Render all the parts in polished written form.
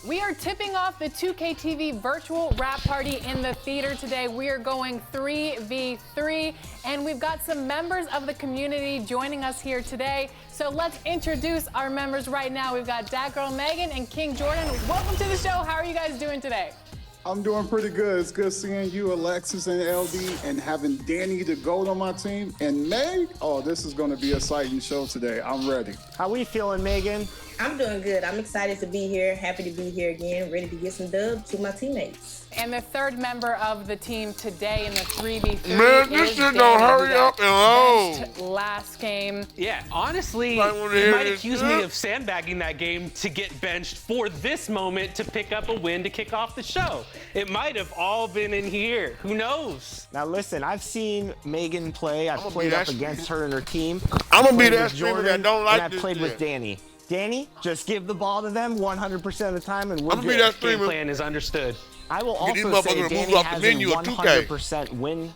We are tipping off the 2K virtual rap party in the theater today. We are going 3v3, and we've got some members of the community joining us here today. So let's introduce our members right now. We've got Dat Girl Megan and King Jordan. Welcome to the show. How are you guys doing today? I'm doing pretty good. It's good seeing you, Alexis and LD, and having Danny the GOAT on my team. And Meg, oh, this is going to be an exciting show today. I'm ready. How we feeling, Megan? I'm doing good. I'm excited to be here. Happy to be here again. Ready to get some dubs to my teammates. And the third member of the team today in the 3v3 Man, this shit don't hurry up and load. Last game. Yeah, honestly, you might accuse me of sandbagging that game to get benched for this moment to pick up a win to kick off the show. It might have all been in here. Who knows? Now listen, I've seen Megan play. I've played up against her and her team. I'm gonna be that streamer that don't like and this I played with Danny. Danny, just give the ball to them 100% of the time and we're I'm gonna good. be that Game streamer. plan is understood. I will also say Danny has a 100% win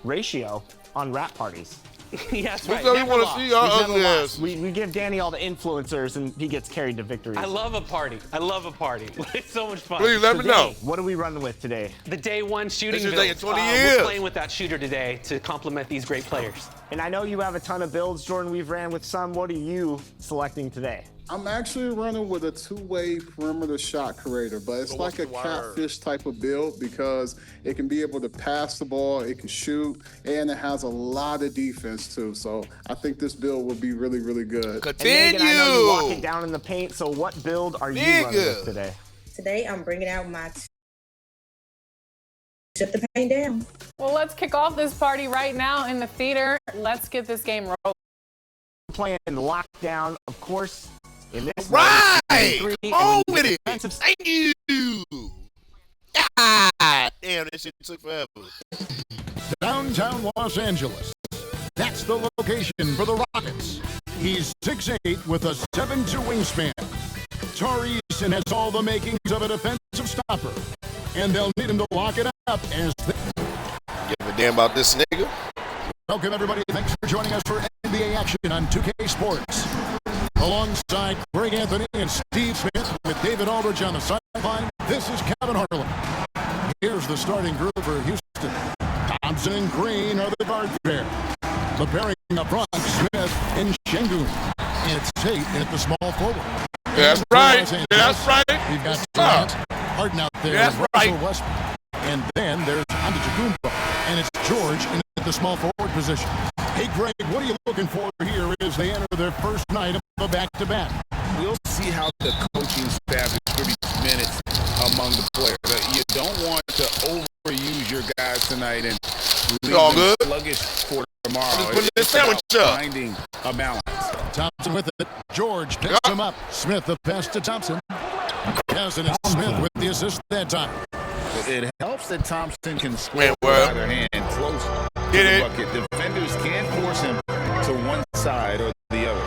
ratio on rap parties. Yeah, that's right. Who's that we want to see our ugly ass? We give Danny all the influencers and he gets carried to victories. I love a party. I love a party. It's so much fun. Please let me know. What are we running with today? The day one shooting This is build. like 20 years. We're playing with that shooter today to complement these great players. And I know you have a ton of builds, Jordan. We've ran with some. What are you selecting today? I'm actually running with a two-way perimeter shot creator, but it's like a catfish type of build because it can be able to pass the ball, it can shoot, and it has a lot of defense too. So I think this build will be really, really good. Continue. And Megan, I know you lock it down in the paint, so what build are you running with today? Today, I'm bringing out my shut the paint down. Well, let's kick off this party right now in the theater. Let's get this game rolling. Playing lockdown, of course. In this Right! Oh, with it! Thank you! God damn, this shit took forever. Downtown Los Angeles. That's the location for the Rockets. He's 6'8" with a 7'2" wingspan. Tari Eason has all the makings of a defensive stopper. And they'll need him to lock it up as they... Give a damn about this nigga. Welcome, everybody. Thanks for joining us for NBA action on 2K Sports. Alongside Greg Anthony and Steve Smith with David Aldridge on the sideline, this is Kevin Harlan. Here's the starting group for Houston. Thompson and Green are the guard pair. The pairing up front, Smith and Şengün. And it's Tate at the small forward. That's right. That's right. We've got Durant, Harden out there. That's right. Westbrook. And then there's Antetokounmpo. And it's George in the small forward position. Hey, Greg, what are you looking for here as they enter their first night of a back-to-back? We'll see how the coaching staff distributes minutes among the players. You don't want to overuse your guys tonight and leave them sluggish for tomorrow. It's about finding a balance. Thompson with it. George picks him up. Smith the pass to Thompson. Cousin and Smith with the assist that time. It helps that Thompson can score with either hand close to the bucket. Defenders can't force him to one side or the other.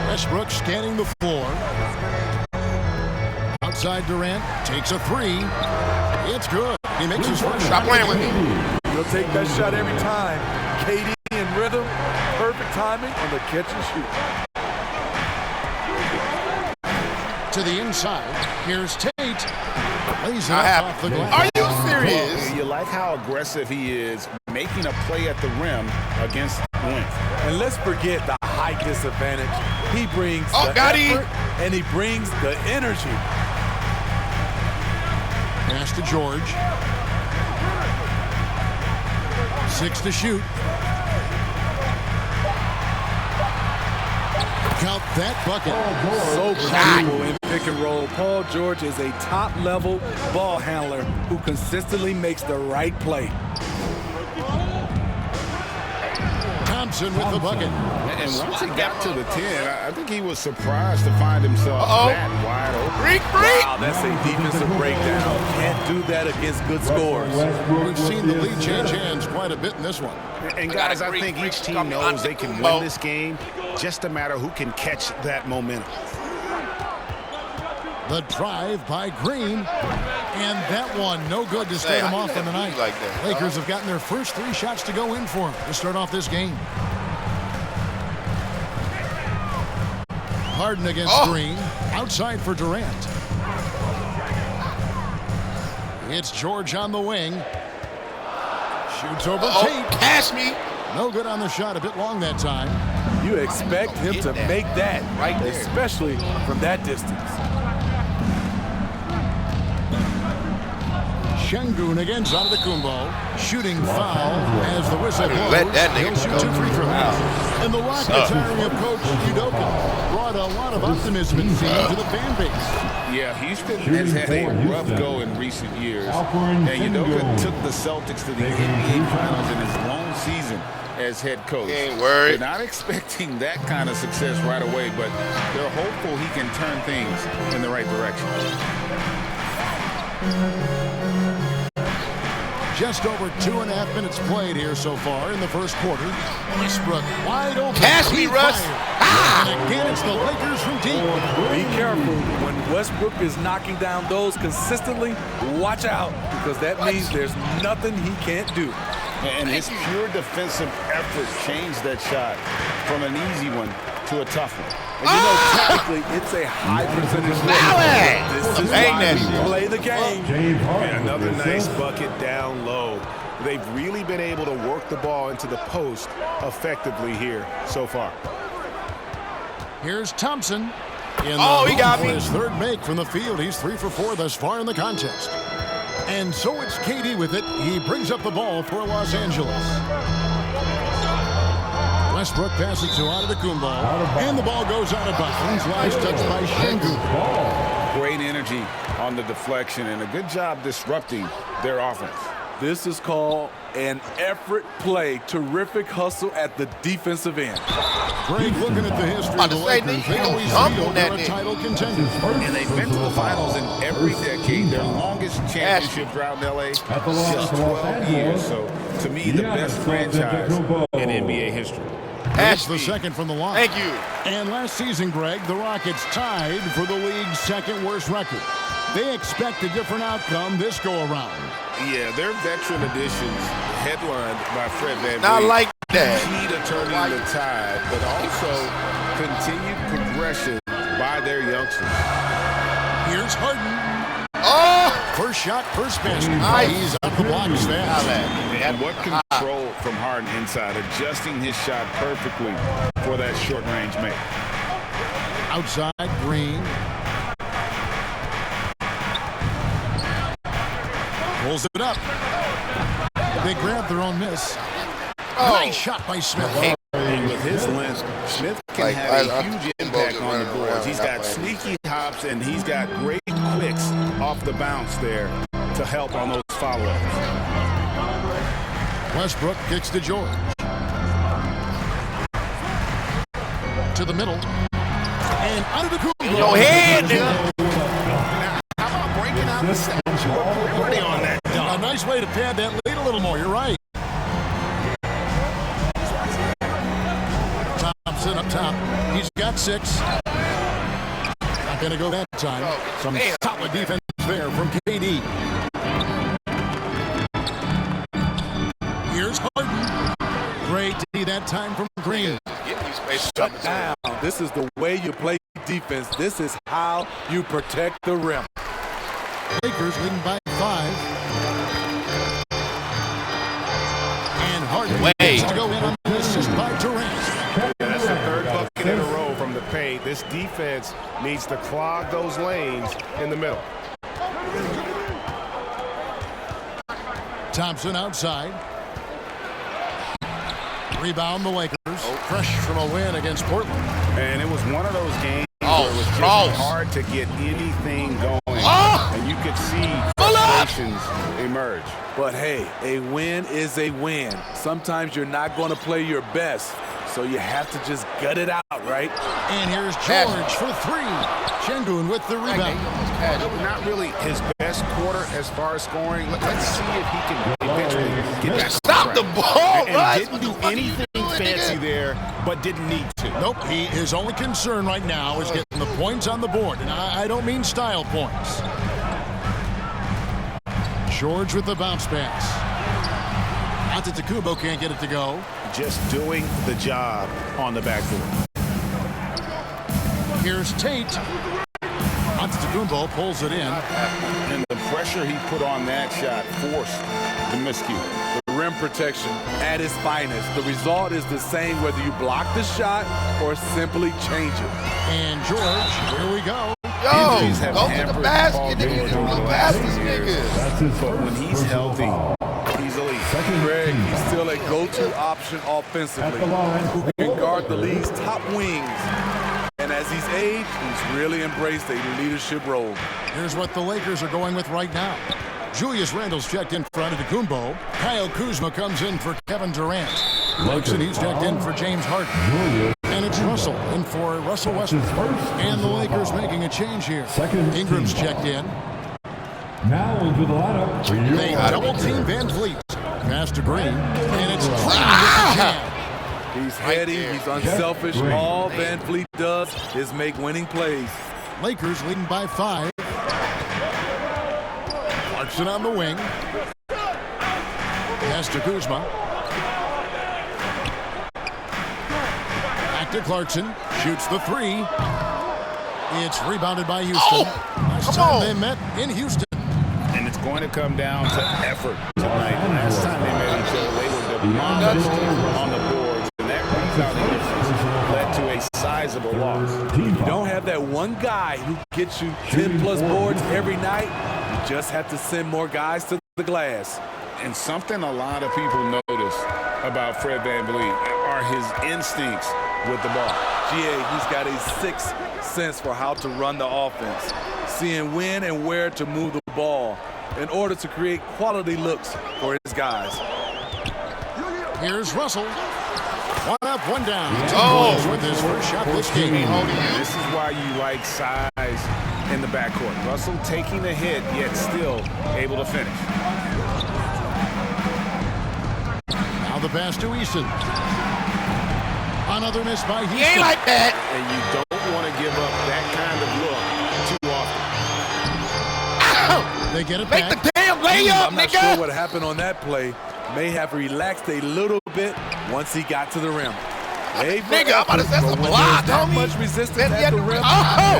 Westbrook scanning the floor. Outside Durant takes a three. It's good. He makes his first shot. Stop playing with me. He'll take that shot every time. KD in rhythm, perfect timing on the catch and shoot. To the inside. Here's Tate. Lays it off the glass. Are you serious? You like how aggressive he is, making a play at the rim against length. And let's forget the height disadvantage. He brings the effort and he brings the energy. Pass to George. 6 to shoot. Count that bucket. So comfortable in pick and roll. Paul George is a top-level ball handler who consistently makes the right play. Thompson with the bucket. And once he got to the 10, I think he was surprised to find himself that wide open. Wow, that's a defensive breakdown. Can't do that against good scores. We've seen the lead change hands quite a bit in this one. And guys, I think each team knows they can win this game. Just a matter who can catch that momentum. The drive by Green. And that one, no good to start them off on the night. Like that. Lakers have gotten their first 3 shots to go in for them to start off this game. Harden against Green. Outside for Durant. It's George on the wing. Shoots over Tate. Pass me. No good on the shot. A bit long that time. You expect him to make that, right there, especially from that distance. Şengün against Antetokounmpo. Shooting foul as the whistle blows. Let that nigga He'll shoot 2 free throws. And the Rockets hiring of Coach Udoka brought a lot of optimism and to the fan base. Yeah, Houston has had a rough go in recent years. And Udoka took the Celtics to the NBA Finals in his long season as head coach. Ain't worried. They're not expecting that kind of success right away, but they're hopeful he can turn things in the right direction. Just over 2.5 minutes played here so far in the first quarter. Westbrook wide open. Pass me, Russ. And again, it's the Lakers from deep. Be careful when Westbrook is knocking down those consistently. Watch out, because that means there's nothing he can't do. And his pure defensive effort changed that shot from an easy one to a tough one. And you know, technically, it's a high percentage look. This is why we play the game. And another nice bucket down low. They've really been able to work the ball into the post effectively here so far. Here's Thompson. He got me. His third make from the field. He's 3 for 4 thus far in the contest. And so it's KD with it. He brings up the ball for Los Angeles. Westbrook passes to Antetokounmpo, and the ball goes out of bounds. Last touch by Şengün. Great energy on the deflection and a good job disrupting their offense. This is called an effort play. Terrific hustle at the defensive end. Greg, looking at the history of the Lakers, they always lead over a title contender. And they've been to the finals in every decade. Their longest championship drought in LA, just 12 years. So, to me, the best franchise in NBA history. That's the second from the line. Thank you. And last season, Greg, the Rockets tied for the league's second worst record. They expect a different outcome this go-around. Yeah, their veteran additions, headlined by Fred VanVleet, Not like that. key to turning the tide, but also continued progression by their youngsters. Here's Harden. First shot, first basket. He's up the block fast. And what control from Harden inside, adjusting his shot perfectly for that short-range make. Outside, Green. Pulls it up. They grab their own miss. Nice shot by Smith. And with his length, Smith can have a huge impact on the boards. He's got sneaky hops, and he's got great quicks off the bounce there to help on those follow-ups. Westbrook kicks to George. To the middle. And Antetokounmpo. Your head, nigga. How about breaking out the statue of liberty on that dunk? A nice way to pad that lead a little more. You're right. Thompson up top. He's got 6. Not going to go that time. Some solid defense there from KD. Here's Harden. Great to see that time from Green. Shut down. This is the way you play defense. This is how you protect the rim. Lakers leading by 5. And Harden gets to go in on the assist by Durant. That's the third bucket in a row from the paint. This defense needs to clog those lanes in the middle. Thompson outside. Rebound the Lakers. Fresh from a win against Portland. And it was one of those games where it was just hard to get anything going. And you could see frustrations emerge. But hey, a win is a win. Sometimes you're not going to play your best, so you have to just gut it out, right? And here's George for 3. Şengün with the rebound. Not really his best quarter as far as scoring. Let's see if he can eventually get that. Stop the ball, and didn't do anything fancy there, but didn't need to. Nope, his only concern right now is getting the points on the board. And I don't mean style points. George with the bounce pass. Antetokounmpo can't get it to go. Just doing the job on the backboard. Here's Tate. Antetokounmpo pulls it in. And the pressure he put on that shot forced the miscue. The rim protection at its finest. The result is the same whether you block the shot or simply change it. And George, here we go. Yo, go to the basket, nigga. The basket, nigga. But when he's healthy, he's elite. Greg, he's still a go-to option offensively who can guard the league's top wings. And as he's aged, he's really embraced a leadership role. Here's what the Lakers are going with right now. Julius Randle's checked in for Antetokounmpo. Kyle Kuzma comes in for Kevin Durant. Clarkson, he's checked in for James Harden. And it's Russell in for Russell Westbrook. And the Lakers making a change here. Ingram's checked in. Now into the lineup. They double-team Van Vliet. Pass to Green. And it's Green with the jam. He's heady, he's unselfish. All Van Vliet does is make winning plays. Lakers leading by 5. Clarkson on the wing. Pass to Kuzma. Back to Clarkson. Shoots the 3. It's rebounded by Houston. Last time they met in Houston. And it's going to come down to effort tonight. Last time they met each other, they were demolished on the boards. And that rebounding difference led to a sizable loss. You don't have that one guy who gets you 10-plus boards every night. You just have to send more guys to the glass. And something a lot of people notice about Fred VanVleet are his instincts with the ball. He's got a sixth sense for how to run the offense, seeing when and where to move the ball in order to create quality looks for his guys. Here's Russell. 1 up, 1 down. 2 points with his first shot this game. This is why you like size in the backcourt. Russell taking the hit, yet still able to finish. Now the pass to Eason. Another miss by Houston. He ain't like that. And you don't want to give up that kind of look too often. They get it Make back. the damn layup, I'm not nigga. sure what happened on that play. May have relaxed a little bit once he got to the rim. Nigga, I'm about to say that's a block, That homie. much resistance at the rim.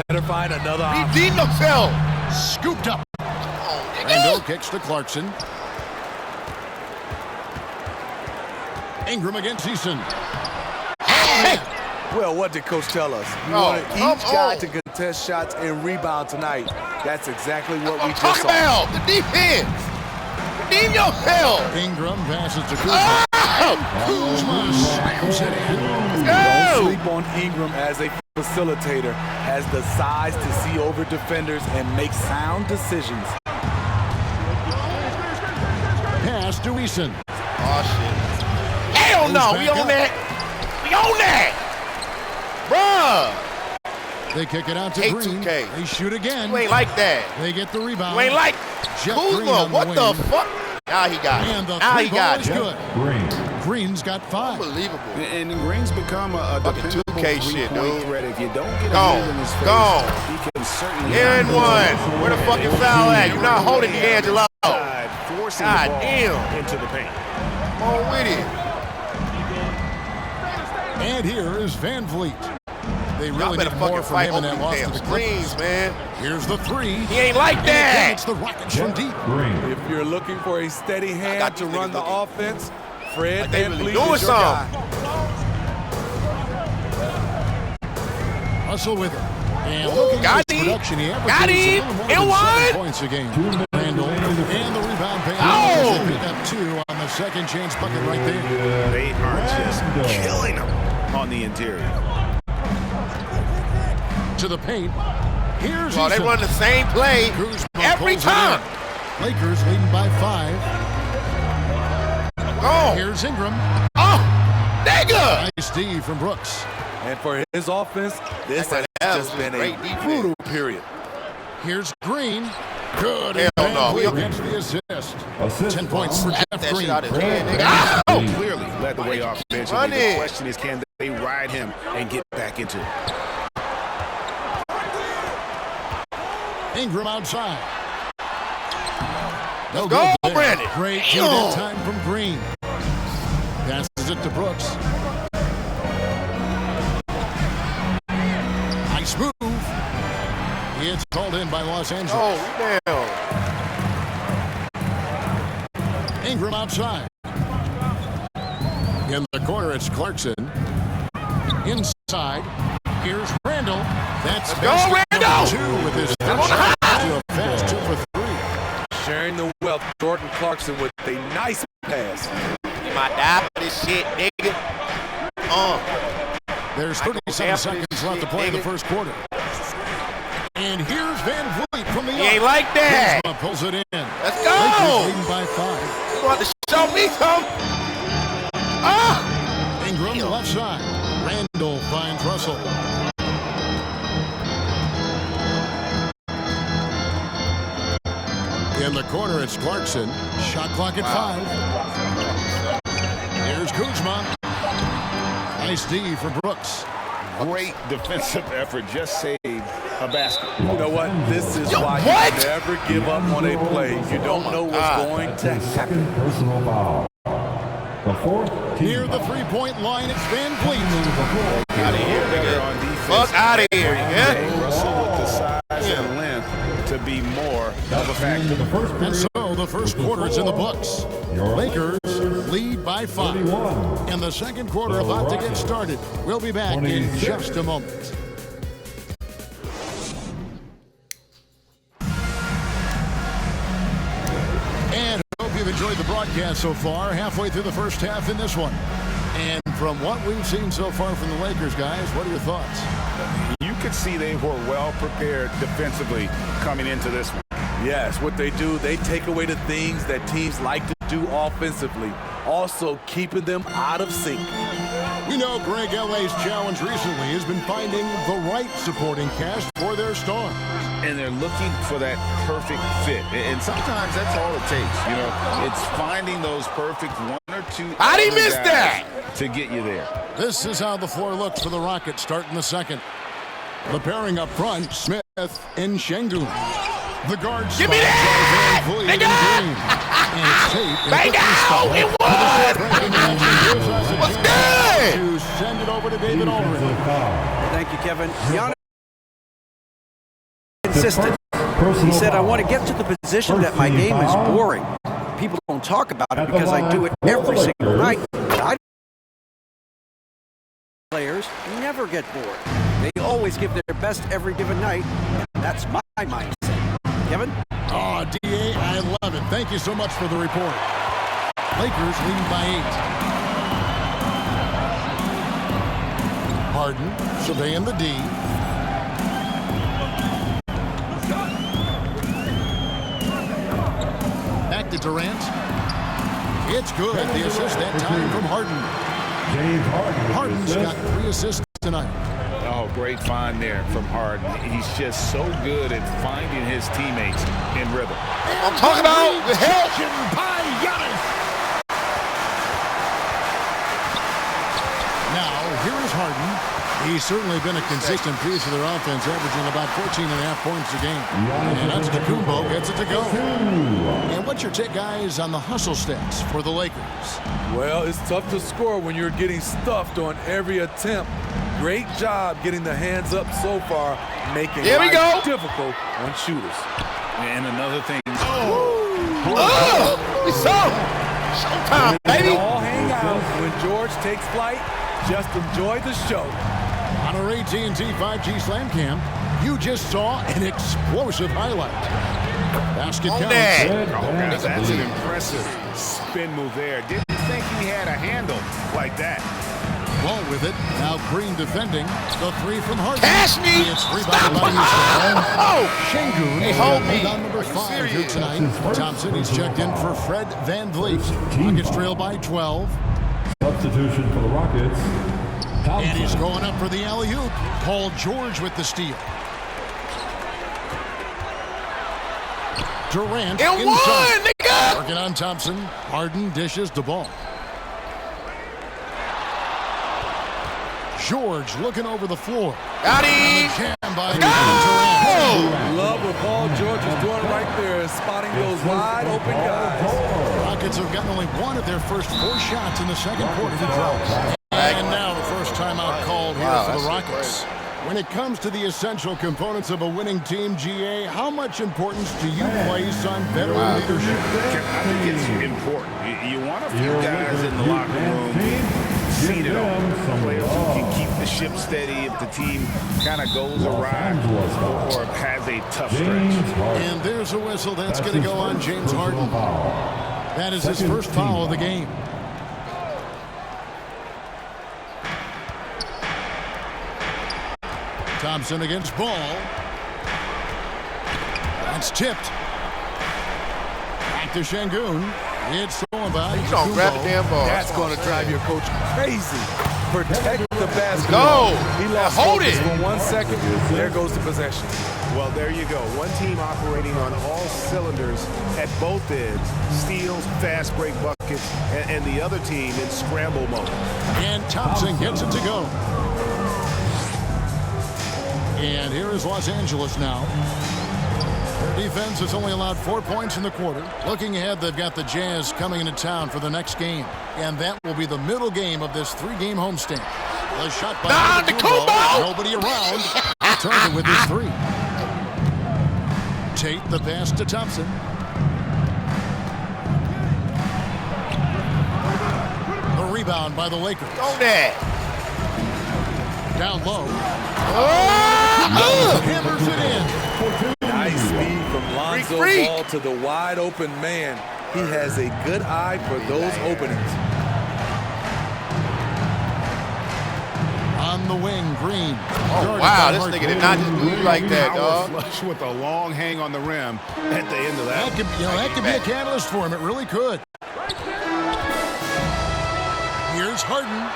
Better find another option. Redeem himself. Scooped up. Oh, Randle kicks to Clarkson. Ingram against Eason. Well, what did Coach tell us? We wanted each guy to contest shots and rebound tonight. That's exactly what we just saw. About the defense. Redeem yourself. Ingram passes to Kuzma. Kuzma slams it in. Don't sleep on Ingram as a facilitator. Has the size to see over defenders and make sound decisions. Pass to Eason. Oh, shit. Hell no. We on that. We on that. Bruh. They kick it out to Green. 2K. They shoot again. You ain't like that. They get the rebound. You ain't like Jeff Green Kuzma. on What the wing. fuck? Now he got And it. the Now he 3 ball got is it. good. Green's got 5. Unbelievable. And Green's become a dependable 2K shit, three-point dude. threat. If you don't get a Gone. move in his face, Gone. he can certainly... Here and one. Where the fucking foul at? You're not holding D'Angelo. Forcing God the ball damn. into the paint. Come on with it. And here is Van Vliet. They Y'all really better need fucking more from fight him in over that these loss to damn the Clippers. screens, man. Here's the 3. He ain't like And again, that. it's the Rockets from deep. If you're looking for a steady hand to run the offense, Fred Like they Van really Vliet doing is your guy. Russell with it. And looking Got at his him. production, he Got averages a him. little more And than one. 7 points a game. Randle and the rebound pay. Oh. They pick up 2 on the second chance bucket right there. They are just killing him on the interior. To the paint. Here's Well, they Eason. run the same play Kuzma every pulls it time. in. Lakers leading by 5. Oh, Here's Ingram. nigga. Nice D from Brooks. And for his offense, this has That just was been great a defense. brutal period. Here's Green. Good. Hell And no. Van Vliet gets the assist. 10 points for Slap Jeff that Green. shit out his hand, nigga. Oh. Clearly led the way offensively. Run The it. question is, can they ride him and get back into it? Ingram outside. Let's go, good there. Brandon. Great Damn. that time from Green. Passes it to Brooks. Smooth. It's called in by Los Angeles. Oh, damn. Ingram outside. In the corner, it's Clarkson. Inside. Here's Randall. That's go, Randall! 2 with his first shot to a fast 2 for 3. Sharing the wealth. Jordan Clarkson with a nice pass. You might die for this shit, nigga. There's 37 seconds left to play in the first quarter. And here's Van Vliet from the He ain't like that. Kuzma pulls it in. Let's go. Lakers leading by 5. You want to show me some? Ingram left side. Randall finds Russell. In the corner, it's Clarkson. Shot clock at 5. Here's Kuzma. Nice D for Brooks. Great defensive effort. Just saved a basket. You know what? This is why you never give up on a play. You don't know what's going to happen. Personal foul. The fourth team. Near the three-point line, it's Van Vliet. Out of here, nigga. Fuck out of here, yeah? Russell with the size and length to be more of a factor. And so the first quarter is in the books. Lakers lead by 5. And the second quarter about to get started. We'll be back in just a moment. And I hope you've enjoyed the broadcast so far. Halfway through the first half in this one. And from what we've seen so far from the Lakers, guys, what are your thoughts? You could see they were well prepared defensively coming into this one. Yes, what they do, they take away the things that teams like to do offensively, also keeping them out of sync. We know Greg L.A.'s challenge recently has been finding the right supporting cast for their stars. And they're looking for that perfect fit. And sometimes that's all it takes. You know, it's finding those perfect 1 or 2. How'd he miss that? To get you there. This is how the floor looks for the Rockets starting the second. The pairing up front, Smith and Şengün. The guards. Give me that! Nigga! Bingo! It was! What's good? To send it over to David Aldridge. Thank you, Kevin. Giannis insisted. He said, I want to get to the position that my game is boring. People don't talk about it because I do it every single night. But players never get bored. They always give their best every given night. And that's my mindset. Kevin? Oh, D.A., I love it. Thank you so much for the report. Lakers leading by 8. Harden surveying the D. Back to Durant. It's good. The assist that time from Harden. Harden's got 3 assists tonight. Oh, great find there from Harden. He's just so good at finding his teammates in rhythm. I'm talking about the help. By Giannis. Now, here is Harden. He's certainly been a consistent piece of their offense, averaging about 14.5 points a game. And Antetokounmpo gets it to go. And what's your take, guys, on the hustle stats for the Lakers? Well, it's tough to score when you're getting stuffed on every attempt. Great job getting the hands up so far, making life difficult on shooters. And another thing. Showtime, baby. All hang out when George takes flight. Just enjoy the show. On our AT&T 5G Slam Cam, you just saw an explosive highlight. Basket counts. That's an impressive spin move there. Didn't think he had a handle like that. Ball with it. Now Green defending. The 3 from Harden. Cash me. It's rebounded by Houston. Oh! Şengün. Hey, hold me. Rebound number 5 here tonight. Thompson, he's checked in for Fred VanVleet. Rockets trail by 12. Substitution for the Rockets. Thompson. And he's going up for the alley-oop. Paul George with the steal. Durant inside. Nigga! Working on Thompson. Harden dishes the ball. George looking over the floor. Got him! Jam by Durant. Love what Paul George is doing right there, spotting those wide open guys. Rockets have gotten only 1 of their first 4 shots in the second quarter to drop. And now the first timeout called here for the Rockets. When it comes to the essential components of a winning team, GA, how much importance do you place on veteran leadership? I think it's important. You want a few guys in the locker room seated on players who can keep the ship steady if the team kind of goes awry or has a tough stretch. And there's a whistle. That's going to go on James Harden. That is his first foul of the game. Thompson against Ball. That's tipped. Back to Şengün. It's stolen by. You don't grab the damn ball. That's going to drive your coach crazy. Protect the basket. Go. He lost focus for 1 second. There goes the possession. Well, there you go. One team operating on all cylinders at both ends. Steals, fast break buckets, and the other team in scramble mode. And Thompson gets it to go. And here is Los Angeles now. Their defense has only allowed 4 points in the quarter. Looking ahead, they've got the Jazz coming into town for the next game. And that will be the middle game of this 3-game homestand. The shot by Antetokounmpo. Nobody around. He turned it with his 3. Tate, the pass to Thompson. The rebound by the Lakers. Go there. Down low. Oh! Hammers it in. Nice speed from Lonzo Ball to the wide open man. He has a good eye for those openings. On the wing, Green. Oh, wow, this nigga did not just move like that, dog. Flush with a long hang on the rim at the end of that. That could be a catalyst for him. It really could. Here's Harden.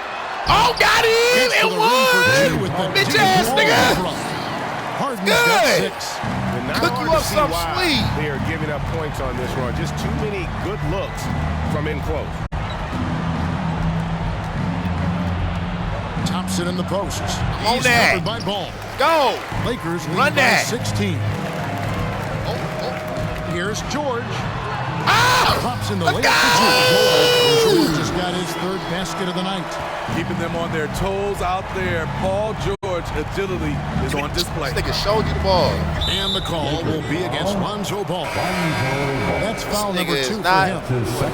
Oh, got him! It was! Bitch ass nigga! Harden's good. Got 6. Cook you up some sweet. They are giving up points on this run. Just too many good looks from in close. Thompson in the post. On He's that. covered by Ball. Go! Lakers lead Run by that. 16. Here's George. Ah! Pops in the Let's lane go! for George. George just got his 3rd basket of the night. Keeping them on their toes out there. Paul George agility is on display. This nigga showed you the ball. And the call will be against Lonzo Ball. That's foul This nigga number is 2 for not him.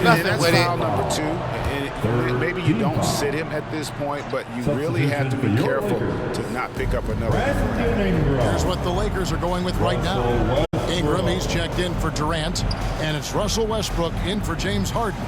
nothing That's with foul it. number 2. And maybe you don't sit him at this point, but you really have to be careful to not pick up another. Here's what the Lakers are going with right now. Ingram, he's checked in for Durant. And it's Russell Westbrook in for James Harden.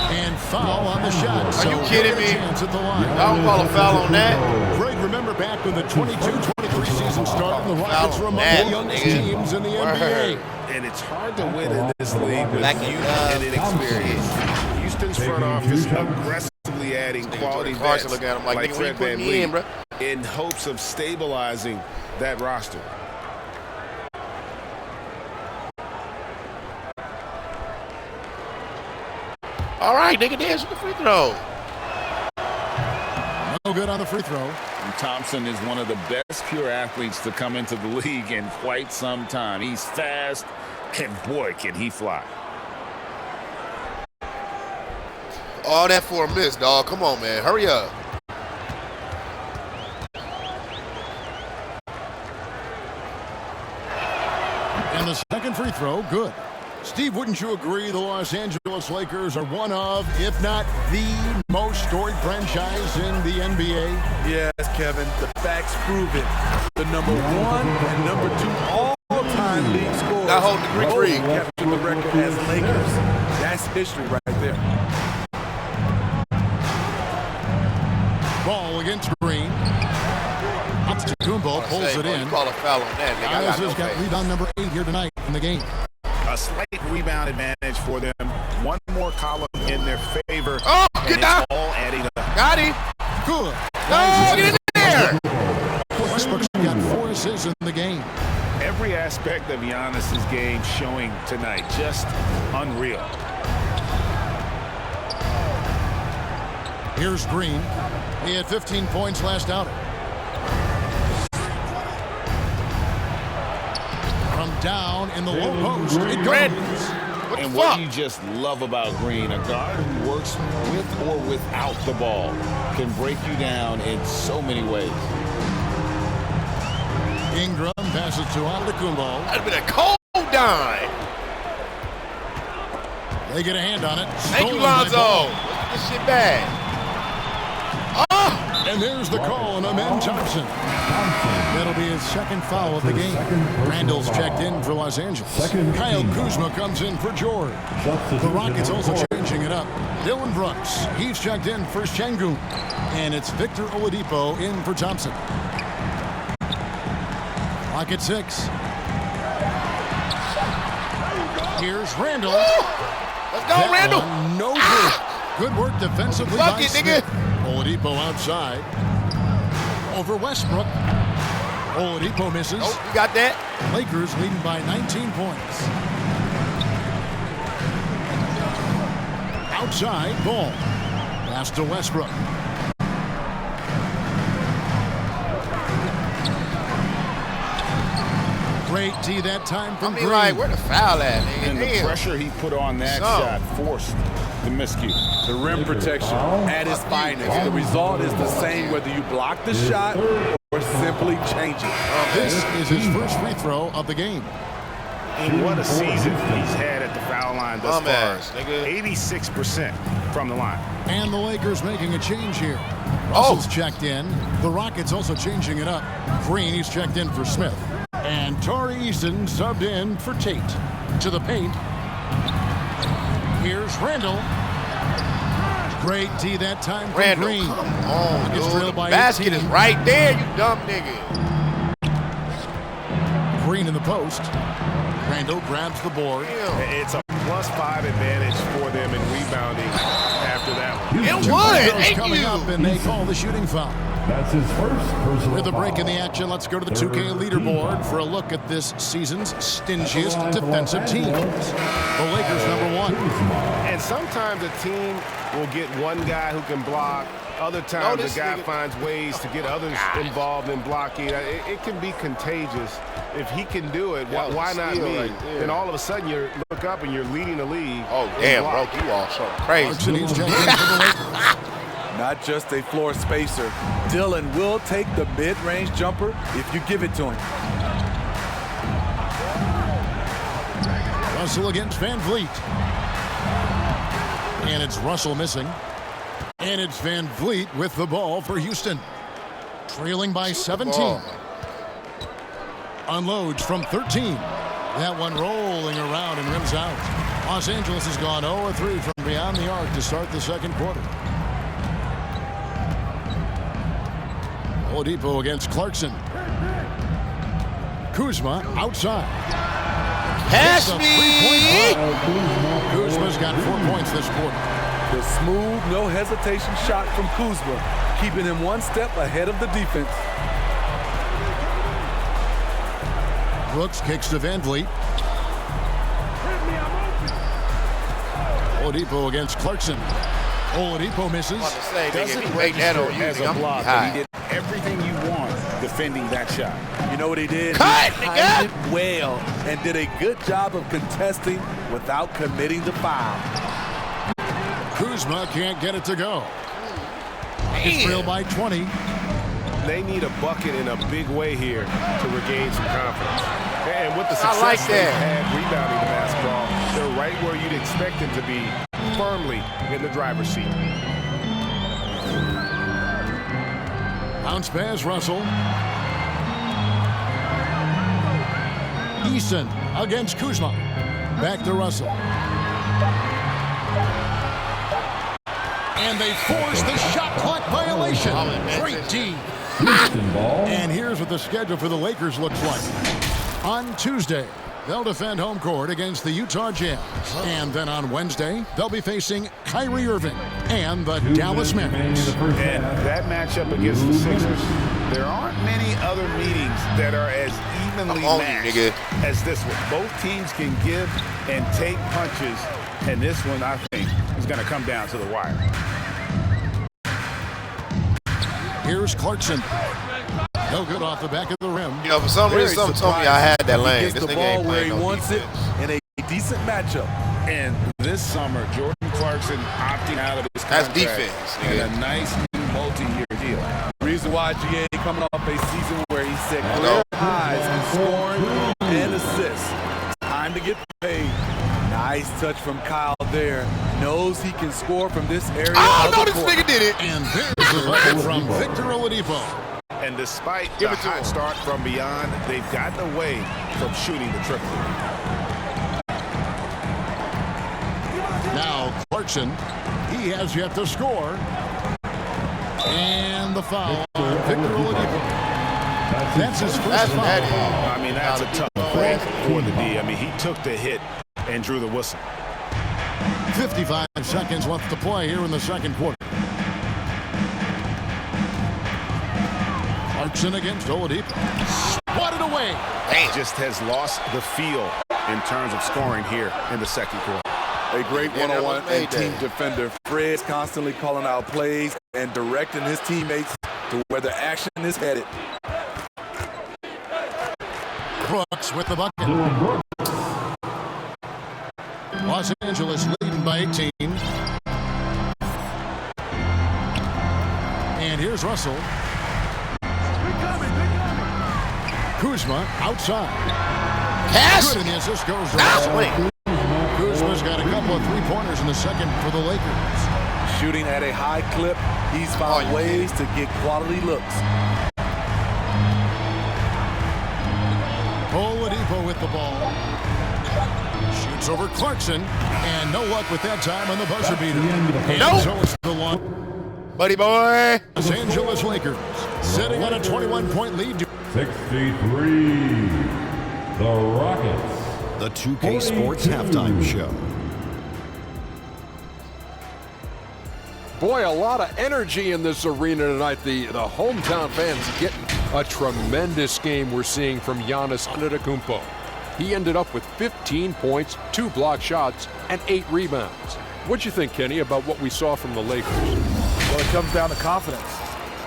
And foul on the shot. Are you kidding me? Chance at the line. I don't call a foul on that. Greg, remember back when the 22-23 season started, the Rockets were among the youngest teams in the NBA. And it's hard to win in this league with youth and inexperience. Houston's front office aggressively adding quality vets Look at him like Fred nigga, put me VanVleet in, bro. in hopes of stabilizing that roster. All right, nigga, dance with the free throw. No good on the free throw. And Thompson is one of the best pure athletes to come into the league in quite some time. He's fast, and boy, can he fly. All that for a miss, dog. Come on, man. Hurry up. And the second free throw, good. Steve, wouldn't you agree the Los Angeles Lakers are one of, if not the most storied franchise in the NBA? Yes, Kevin. The facts prove it. The number 1 and number 2 all-time league scorers. Not holding the Greek ring. Captured the record as Lakers. That's history right there. Ball against Green. Antetokounmpo pulls it in. You call a foul on that, nigga. I got no got faith. rebound number 8 here tonight in the game. A slight rebound advantage for them. One more column in their favor. Oh, get down. All adding up. Got him. Good. No, get in there. Westbrook's got 4 assists in the game. Every aspect of Giannis's game showing tonight. Just unreal. Here's Green. He had 15 points last outing. From down in the low post, it goes. And what you just love about Green, a guard who works with or without the ball, can break you down in so many ways. Ingram passes to Antetokounmpo. That'd been a cold dime. They get a hand on it. Thank you, Lonzo. This shit bad. And there's the call on Amen Thompson. That'll be his second foul of the game. Randall's checked in for Los Angeles. Kyle Kuzma comes in for George. The Rockets also changing it up. Dylan Brooks, he's checked in for Şengün. And it's Victor Oladipo in for Thompson. Rocket 6. Here's Randall. Let's go, Randall. No good. Good work defensively by Bucket, Smith. nigga. Oladipo outside. Over Westbrook. Oladipo misses. Nope, you got that. Lakers leading by 19 points. Outside, ball. Pass to Westbrook. Great D that time from Green. Like, where the foul at, nigga? And the pressure he put on that shot forced the miscue. The rim protection at its finest. The result is the same whether you block the shot or simply change it. This is his first free throw of the game. And what a season he's had at the foul line thus far. 86% from the line. And the Lakers making a change here. Russell's checked in. The Rockets also changing it up. Green, he's checked in for Smith. And Tari Eason subbed in for Tate. To the paint. Here's Randall. Great D that time from Randall, Green. come on, dude. The by basket 18. is right there, you dumb nigga. Green in the post. Randall grabs the board. It's a +5 advantage for them in rebounding after that one. It was. Coming up, and they call the shooting foul. That's his first personal With a break foul. in the action, let's go to the 2K leaderboard for a look at this season's stingiest defensive teams. The Lakers #1. And sometimes a team will get one guy who can block. Other times the guy finds ways to get others involved in blocking. It can be contagious. If he can do it, why not me? Right then all of a sudden you look up and you're leading the league. Oh, damn, bro, you all so crazy. Not just a floor spacer. Dylan will take the mid-range jumper if you give it to him. Russell against Van Vliet. And it's Russell missing. And it's Van Vliet with the ball for Houston. Trailing by 17. Unloads from 13. That one rolling around and rims out. Los Angeles has gone 0-3 from beyond the arc to start the second quarter. Oladipo against Clarkson. Kuzma outside. Pass me! Kuzma's got 4 points this quarter. The smooth, no hesitation shot from Kuzma, keeping him one step ahead of the defense. Brooks kicks to Van Vliet. Oladipo against Clarkson. Oladipo misses. Doesn't register as a block, but he did everything you want defending that shot. You know what he did? Cut, he timed it well and did a good job of contesting without committing the foul. Kuzma can't get it to go. It's trailed by 20. They need a bucket in a big way here to regain some confidence. And with the success like they've had rebounding the basketball, they're right where you'd expect them to be, firmly in the driver's seat. Bounce pass, Russell. Eason against Kuzma. Back to Russell. And they force the shot clock violation. Great D. And here's what the schedule for the Lakers looks like. On Tuesday, they'll defend home court against the Utah Jazz. And then on Wednesday, they'll be facing Kyrie Irving and the Dallas Mavericks. And that matchup against the Sixers, there aren't many other meetings that are as evenly matched as this one. Both teams can give and take punches, and this one, I think, is going to come down to the wire. Here's Clarkson. No good off the back of the rim. You know, for some reason, something told me I had that lane. He gets the ball where he wants it in a decent matchup. And this summer, Jordan Clarkson opting out of his contract. That's defense. And a nice new multi-year deal. Reason why GA coming off a season where he set career highs in scoring and assists. Time to get paid. Nice touch from Kyle there. Knows he can score from this area. Oh, no, this nigga did it. And there's the bucket from Victor Oladipo. And despite the hot start from beyond, they've gotten away from shooting the triple. Now Clarkson, he has yet to score. And the foul on Victor Oladipo. That's his first foul. I mean, that's a tough break for the D. I mean, he took the hit and drew the whistle. 55 seconds left to play here in the second quarter. Clarkson against Oladipo. Swatted away. Just has lost the feel in terms of scoring here in the second quarter. A great one-on-one and team defender. Fred's constantly calling out plays and directing his teammates to where the action is headed. Brooks with the bucket. Los Angeles leading by 18. And here's Russell. Kuzma outside. Cash. Good, and the assist goes to Russell. Kuzma's got a couple of three-pointers in the second for the Lakers. Shooting at a high clip, he's found ways to get quality looks. Oladipo with the ball. Shoots over Clarkson, and no luck with that time on the buzzer beater. And so it's the one. Buddy boy. Los Angeles Lakers sitting on a 21-point lead. 63. The Rockets. The 2K Sports Halftime Show. Boy, a lot of energy in this arena tonight. The hometown fans getting a tremendous game we're seeing from Giannis Antetokounmpo. He ended up with 15 points, 2 blocked shots, and 8 rebounds. What'd you think, Kenny, about what we saw from the Lakers? Well, it comes down to confidence.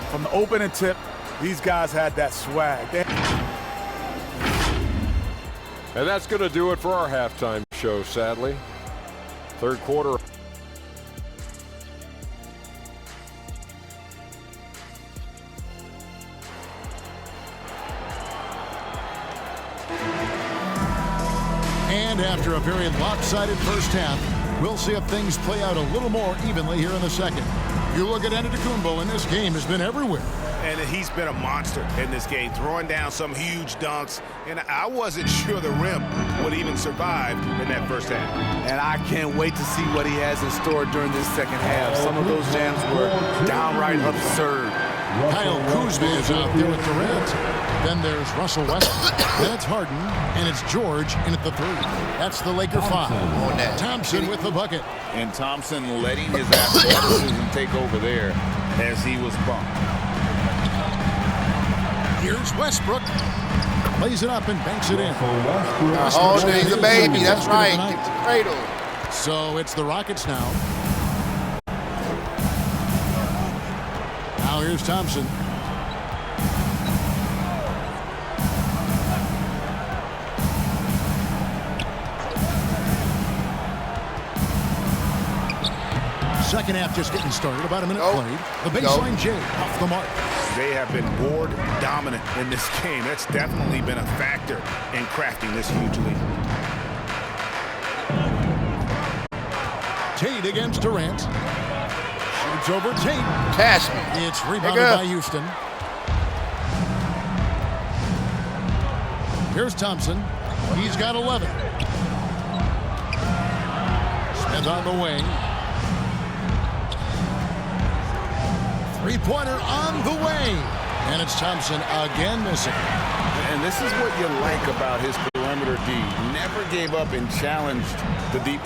From the opening tip, these guys had that swag. And that's going to do it for our halftime show, sadly. Third quarter. And after a very lopsided first half, we'll see if things play out a little more evenly here in the second. You look at Antetokounmpo, and this game has been everywhere. And he's been a monster in this game, throwing down some huge dunks. And I wasn't sure the rim would even survive in that first half. And I can't wait to see what he has in store during this second half. Some of those jams were downright absurd. Kyle Kuzma is out there with Durant. Then there's Russell Westbrook. Then it's Harden, and it's George in at the 3. That's the Laker 5. Thompson with the bucket. And Thompson letting his athleticism take over there as he was bumped. Here's Westbrook. Lays it up and banks it in. Oh, he's a baby. That's right. Get the cradle. So it's the Rockets now. Now here's Thompson. Second half just getting started. About a minute played. The baseline J off the mark. They have been board dominant in this game. That's definitely been a factor in crafting this huge lead. Tate against Durant. Shoots over Tate. Cash me. It's rebounded by Houston. Here's Thompson. He's got 11. Smith on the wing. Three-pointer on the way. And it's Thompson again missing. And this is what you like about his perimeter D. Never gave up and challenged the deep.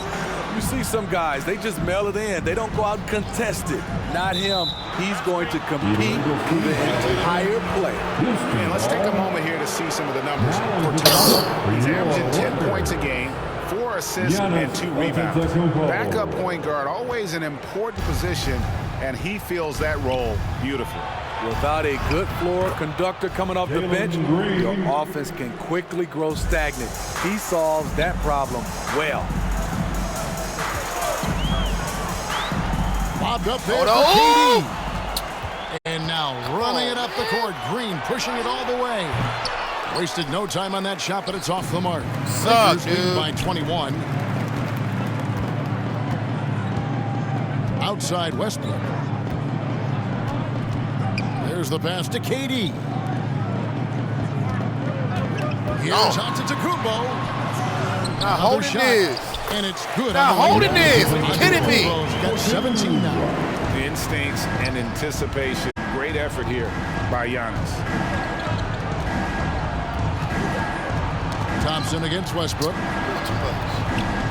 You see some guys, they just mail it in. They don't go out and contest it. Not him. He's going to compete through the entire play. And let's take a moment here to see some of the numbers for Thompson. He's averaging 10 points a game, 4 assists, and 2 rebounds. Backup point guard, always an important position, and he fills that role beautifully. Without a good floor conductor coming off the bench, your offense can quickly grow stagnant. He solves that problem well. Lobbed up there for KD. And now running it up the court. Green pushing it all the way. Wasted no time on that shot, but it's off the mark. Lakers lead by 21. Outside Westbrook. There's the pass to KD. Here's Antetokounmpo. Now holding this. And it's good. Now holding this. Are you kidding me? Got 17 now. The instincts and anticipation. Great effort here by Giannis. Thompson against Westbrook.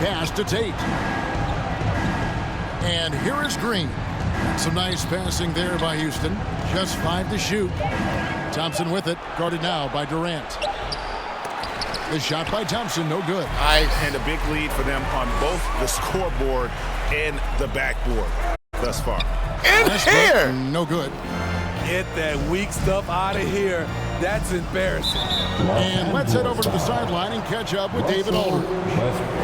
Pass to Tate. And here is Green. Some nice passing there by Houston. Just 5 to shoot. Thompson with it. Guarded now by Durant. The shot by Thompson, no good. And a big lead for them on both the scoreboard and the backboard thus far. In here! No good. Get that weak stuff out of here. That's embarrassing. And let's head over to the sideline and catch up with David Aldridge.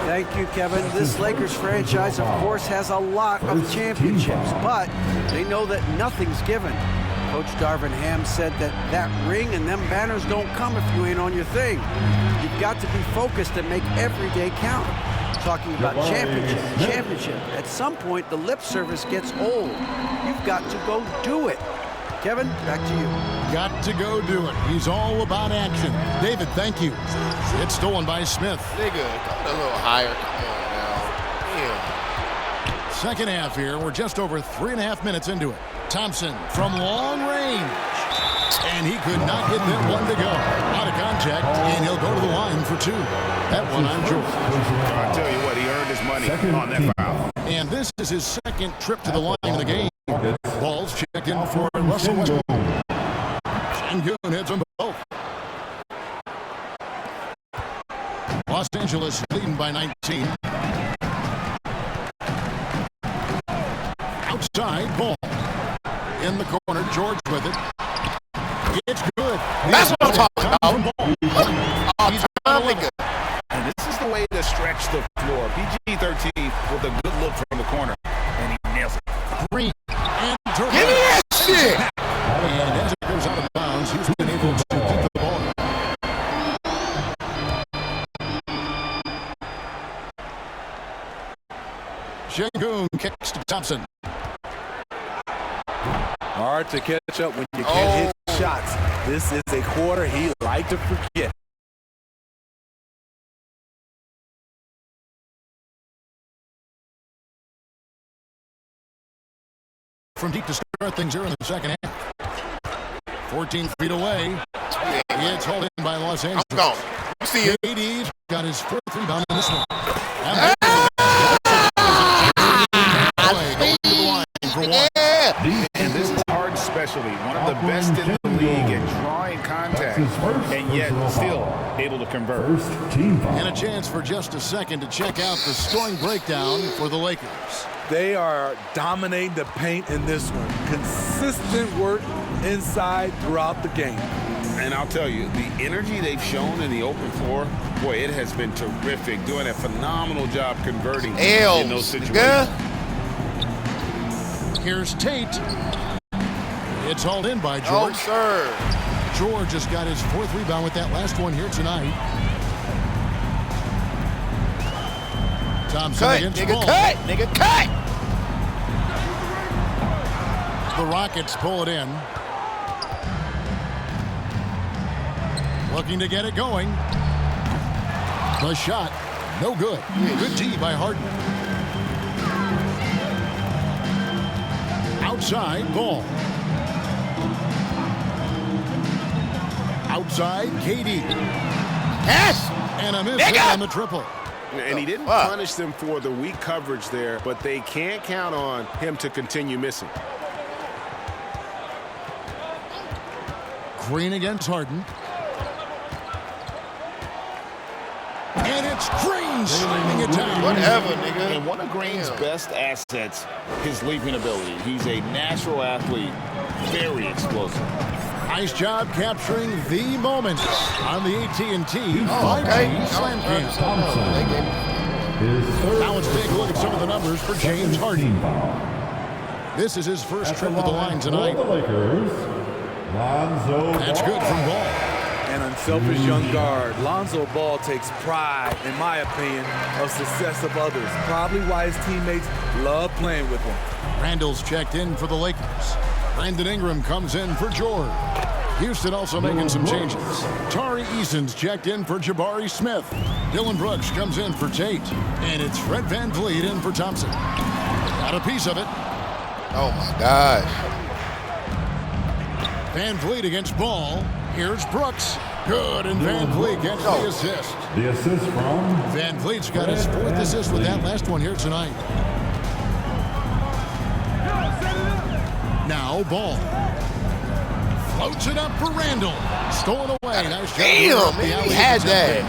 Thank you, Kevin. This Lakers franchise, of course, has a lot of championships, but they know that nothing's given. Coach Darvin Ham said that ring and them banners don't come if you ain't on your thing. You've got to be focused and make every day count. Talking about championship. At some point, the lip service gets old. You've got to go do it. Kevin, back to you. Got to go do it. He's all about action. David, thank you. It's stolen by Smith. Nigga, come a little higher. Come on now. Damn. Second half here. We're just over 3.5 minutes into it. Thompson from long range. And he could not get that one to go. Out of contact, and he'll go to the line for 2. That one on George. I'll tell you what, he earned his money on that foul. And this is his second trip to the line of the game. Ball's checked in for Russell Westbrook. Sengun hits them both. Los Angeles leading by 19. Outside ball. In the corner, George with it. It's good. That's what I'm talking about. And this is the way to stretch the floor. PG-13 with a good look from the corner. And he nails it. Green. And give me that shit! And as it goes out of bounds, Houston able to keep the ball. Sengun kicks to Thompson. Hard to catch up when you can't hit shots. This is a quarter he liked to forget. From deep to start things here in the second half. 14 feet away. It's hauled in by Los Angeles. I'm gone. You see it. KD got his 4th rebound in this one. And this is hard specialty. One of the best in the league at drawing contact, and yet still able to convert. And a chance for just a second to check out the scoring breakdown for the Lakers. They are dominating the paint in this one. Consistent work inside throughout the game. And I'll tell you, the energy they've shown in the open floor, boy, it has been terrific. Doing a phenomenal job converting in those situations. Here's Tate. It's hauled in by George. Oh, sir. George has got his 4th rebound with that last one here tonight. Thompson against Ball. Nigga, cut! The Rockets pull it in. Looking to get it going. The shot, no good. Good D by Harden. Outside, Ball. Outside, KD. Yes! And a miss hit on the triple. And he didn't punish them for the weak coverage there, but they can't count on him to continue missing. Green against Harden. And it's Green slamming it down. Whatever, nigga. And one of Green's best assets, his leaping ability. He's a natural athlete, very explosive. Nice job capturing the moment on the AT&T 5G Slam Cam. Now let's take a look at some of the numbers for James Harden. This is his first trip to the line tonight. For the Lakers, Lonzo That's good from Ball. An unselfish young guard. Lonzo Ball takes pride, in my opinion, of success of others. Probably why his teammates love playing with him. Randall's checked in for the Lakers. Brandon Ingram comes in for George. Houston also making some changes. Tari Eason's checked in for Jabari Smith. Dylan Brooks comes in for Tate. And it's Fred VanVleet in for Thompson. Got a piece of it. Oh, my gosh. VanVleet against Ball. Here's Brooks. Good, and VanVleet gets the assist. The assist from VanVleet's got his fourth assist with that last one here tonight. Now Ball. Floats it up for Randall. Stolen away. Nice job. Damn, man, he had that.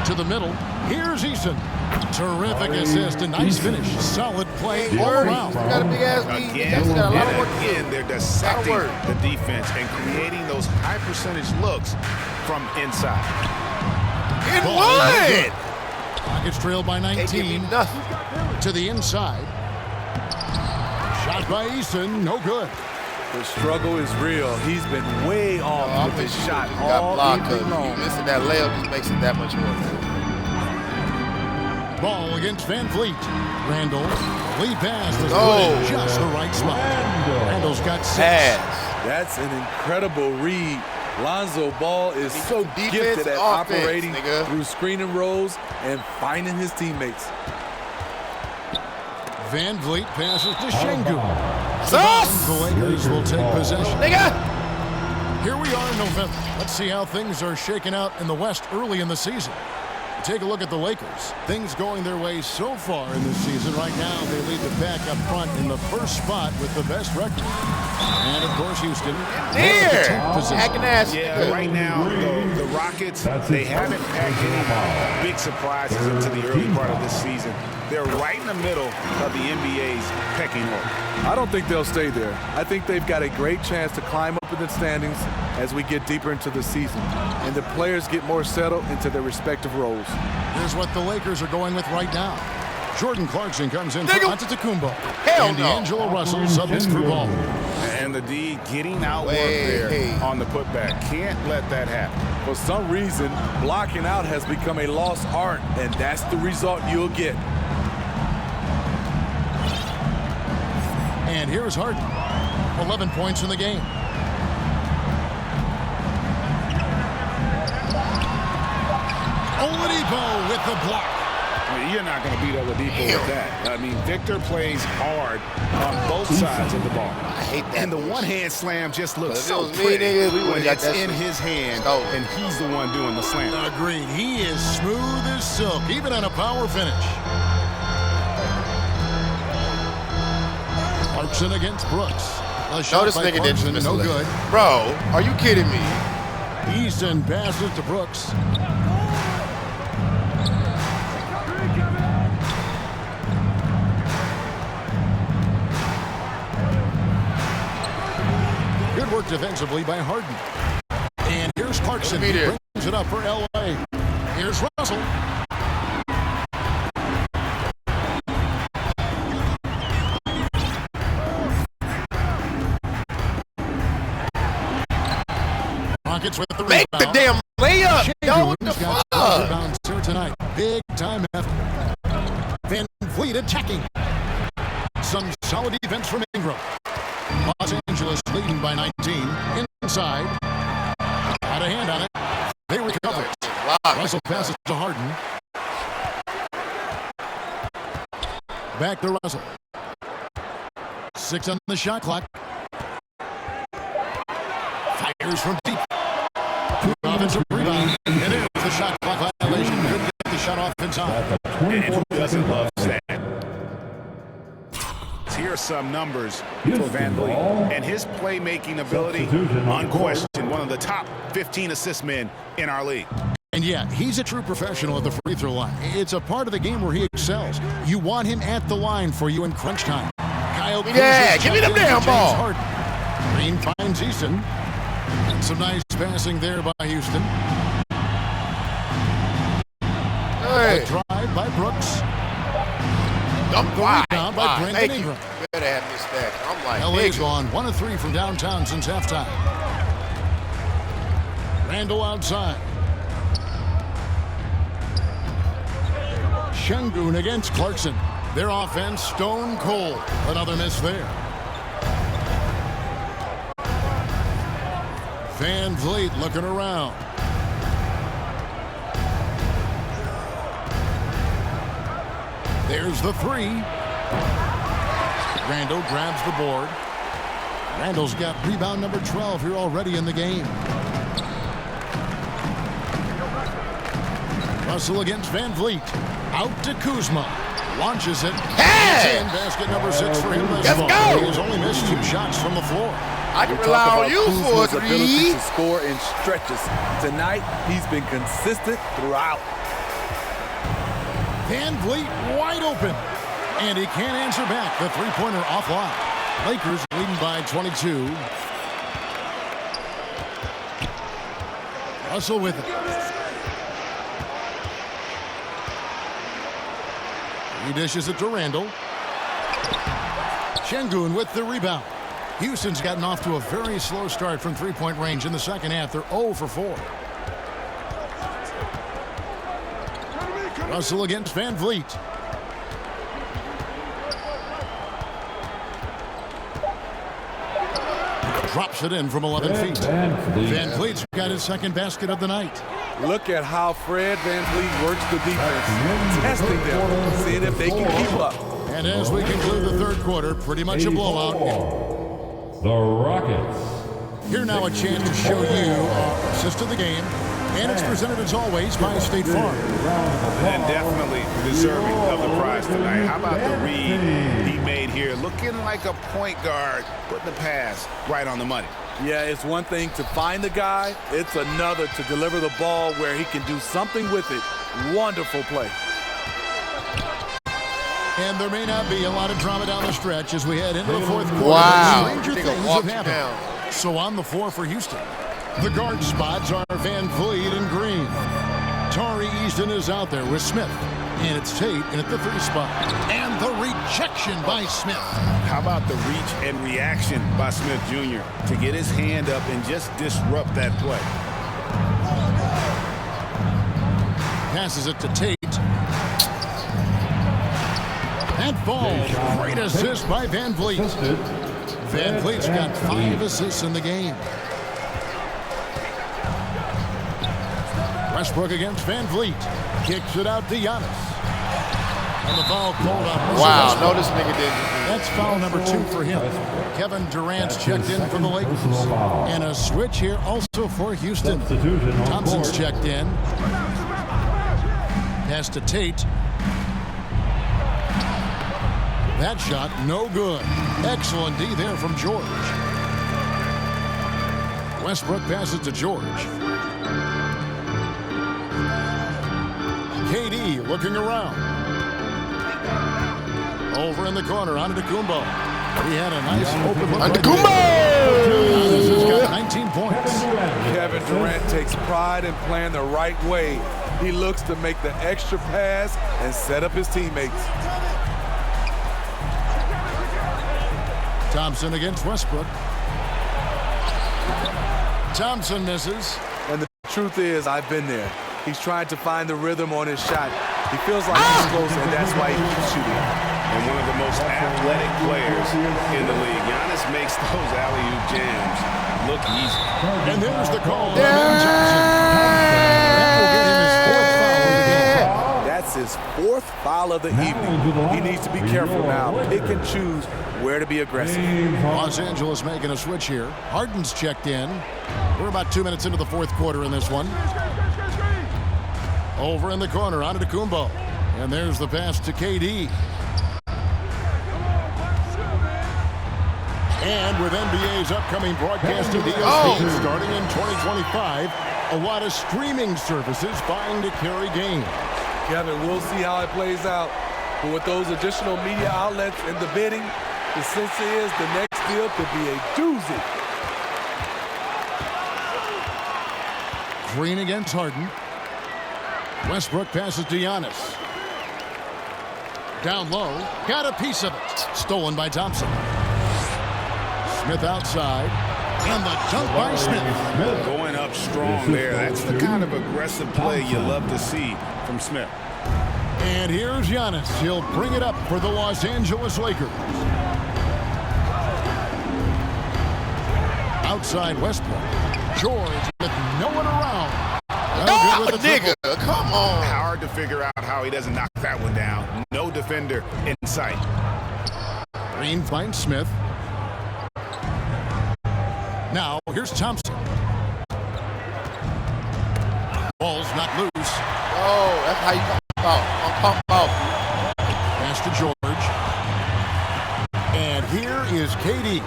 To the middle. Here's Eason. Terrific assist and nice finish. Solid play all around. Got a big ass lead. Again, Got a lot of work. again, they're dissecting the defense and creating those high percentage looks from inside. It won! Rockets trailed by 19. To the inside. Shot by Eason, no good. The struggle is real. He's been way off with his shot all evening long. Missing that layup just makes it that much more. Ball against VanVleet. Randall, lead pass is just the right spot. Randall's got 6. That's an incredible read. Lonzo Ball is so gifted at operating through screen and rolls and finding his teammates. VanVleet passes to Şengün. The Lakers will take possession. Here we are in November. Let's see how things are shaking out in the West early in the season. Take a look at the Lakers. Things going their way so far in this season. Right now, they lead the pack up front in the first spot with the best record. And, of course, Houston. Yeah, right now, the Rockets, they haven't packed any big surprises into the early part of this season. They're right in the middle of the NBA's pecking order. I don't think they'll stay there. I think they've got a great chance to climb up in the standings as we get deeper into the season and the players get more settled into their respective roles. Here's what the Lakers are going with right now. Jordan Clarkson comes in for Antetokounmpo. And D'Angelo Russell sub in for Ball. And the D getting outworked there on the putback. Can't let that happen. For some reason, blocking out has become a lost art, and that's the result you'll get. And here's Harden. 11 points in the game. Oladipo with the block. Well, you're not going to beat Oladipo with that. I mean, Victor plays hard on both sides of the ball. I hate that. And the one-hand slam just looks so me, pretty nigga, when it's in his hand, and he's the one doing the slam. Agreed. He is smooth as silk, even on a power finish. Clarkson against Brooks. A shot this by nigga didn't Clarkson, miss no a layup. good. Bro, are you kidding me? Easton passes to Brooks. Good work defensively by Harden. And here's Clarkson. He brings it up for LA. Here's Russell. Rockets with the rebound. Make the damn layup. Yo, what the fuck? Rebounds here tonight. Big time effort. VanVleet attacking. Some solid defense from Ingram. Los Angeles leading by 19. Inside. Got a hand on it. They recover it. Russell passes to Harden. Back to Russell. 6 on the shot clock. Fires from deep. Offensive rebound. And there's the shot clock violation. Couldn't get the shot off in time. And who doesn't love that? Here's some numbers for VanVleet. And his playmaking ability, unquestioned, one of the top 15 assist men in our league. And yeah, he's a true professional at the free throw line. It's a part of the game where he excels. You want him at the line for you in crunch time. Kyle give me the damn ball. Green finds Easton. Some nice passing there by Houston. A drive by Brooks. Rebound by Brandon Ingram. Better have missed that. I'm like, LA's gone 1 of 3 from downtown since halftime. Randall outside. Şengün against Clarkson. Their offense stone cold. Another miss there. Van Vliet looking around. There's the three. Randall grabs the board. Randall's got rebound number 12 here already in the game. Russell against Van Vliet. Out to Kuzma. Launches it. Hey! In basket number 6 for him. Let's go! He has only missed 2 shots from the floor. I can rely on you for a three. Ability to score in stretches. Tonight, he's been consistent throughout. Van Vliet wide open. And he can't answer back. The three-pointer offline. Lakers leading by 22. Russell with it. He dishes it to Randall. Şengün with the rebound. Houston's gotten off to a very slow start from three-point range in the second half. They're 0 for 4. Russell against Van Vliet. Drops it in from 11 feet. Van Vliet's got his second basket of the night. Look at how Fred Van Vliet works the defense, testing them, seeing if they can keep up. And as we conclude the third quarter, pretty much a blowout. The Rockets. Here now a chance to show you assist of the game. And it's presented as always by State Farm. And definitely deserving of the prize tonight. How about the read he made here? Looking like a point guard, putting the pass right on the money. Yeah, it's one thing to find the guy. It's another to deliver the ball where he can do something with it. Wonderful play. And there may not be a lot of drama down the stretch as we head into the fourth quarter. Wow. Stranger things have happened. So on the floor for Houston, the guard spots are Van Vliet and Green. Tari Easton is out there with Smith. And it's Tate in at the 3 spot. And the rejection by Smith. How about the reach and reaction by Smith Jr. to get his hand up and just disrupt that play? Passes it to Tate. That ball, great assist by Van Vliet. Van Vliet's got 5 assists in the game. Westbrook against Van Vliet. Kicks it out to Giannis. And the foul called on. Wow, no, this nigga didn't. That's foul number 2 for him. Kevin Durant's checked in for the Lakers. And a switch here also for Houston. Thompson's checked in. Pass to Tate. That shot, no good. Excellent D there from George. Westbrook passes to George. KD looking around. Over in the corner, Antetokounmpo. He had a nice open look. Antetokounmpo! Giannis has got 19 points. Kevin Durant takes pride in playing the right way. He looks to make the extra pass and set up his teammates. Thompson against Westbrook. Thompson misses. And the truth is, I've been there. He's trying to find the rhythm on his shot. He feels like he's close, and that's why he keeps shooting. And one of the most athletic players in the league. Giannis makes those alley-oop jams look easy. And there's the call on Johnson. That will get him his 4th foul of the game. That's his 4th foul of the evening. He needs to be careful now. Pick and choose where to be aggressive. Los Angeles making a switch here. Harden's checked in. We're about 2 minutes into the fourth quarter in this one. Over in the corner, Antetokounmpo. And there's the pass to KD. And with NBA's upcoming broadcasting deals starting in 2025, a lot of streaming services vying to carry games. Kevin, we'll see how it plays out. But with those additional media outlets in the bidding, the sense is the next deal could be a doozy. Green against Harden. Westbrook passes to Giannis. Down low, got a piece of it. Stolen by Thompson. Smith outside, and the dunk by Smith. Going up strong there. That's the kind of aggressive play you love to see from Smith. And here's Giannis. He'll bring it up for the Los Angeles Lakers. Outside Westbrook. George with no one around. Oh, nigga, come on. Hard to figure out how he doesn't knock that one down. No defender in sight. Green finds Smith. Now, here's Thompson. Ball's not loose. Oh, that's how you pump out. Pass to George. And here is KD.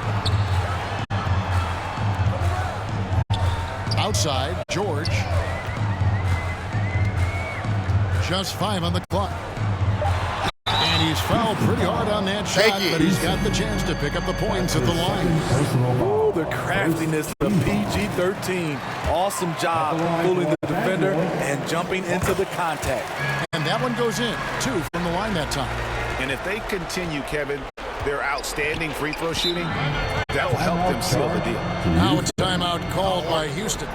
Outside, George. Just 5 on the clock. And he's fouled pretty hard on that shot, but he's got the chance to pick up the points at the line. Oh, the craftiness of PG-13. Awesome job fooling the defender and jumping into the contact. And that one goes in, 2 from the line that time. And if they continue, Kevin, their outstanding free throw shooting, that'll help them seal the deal. Now a timeout called by Houston.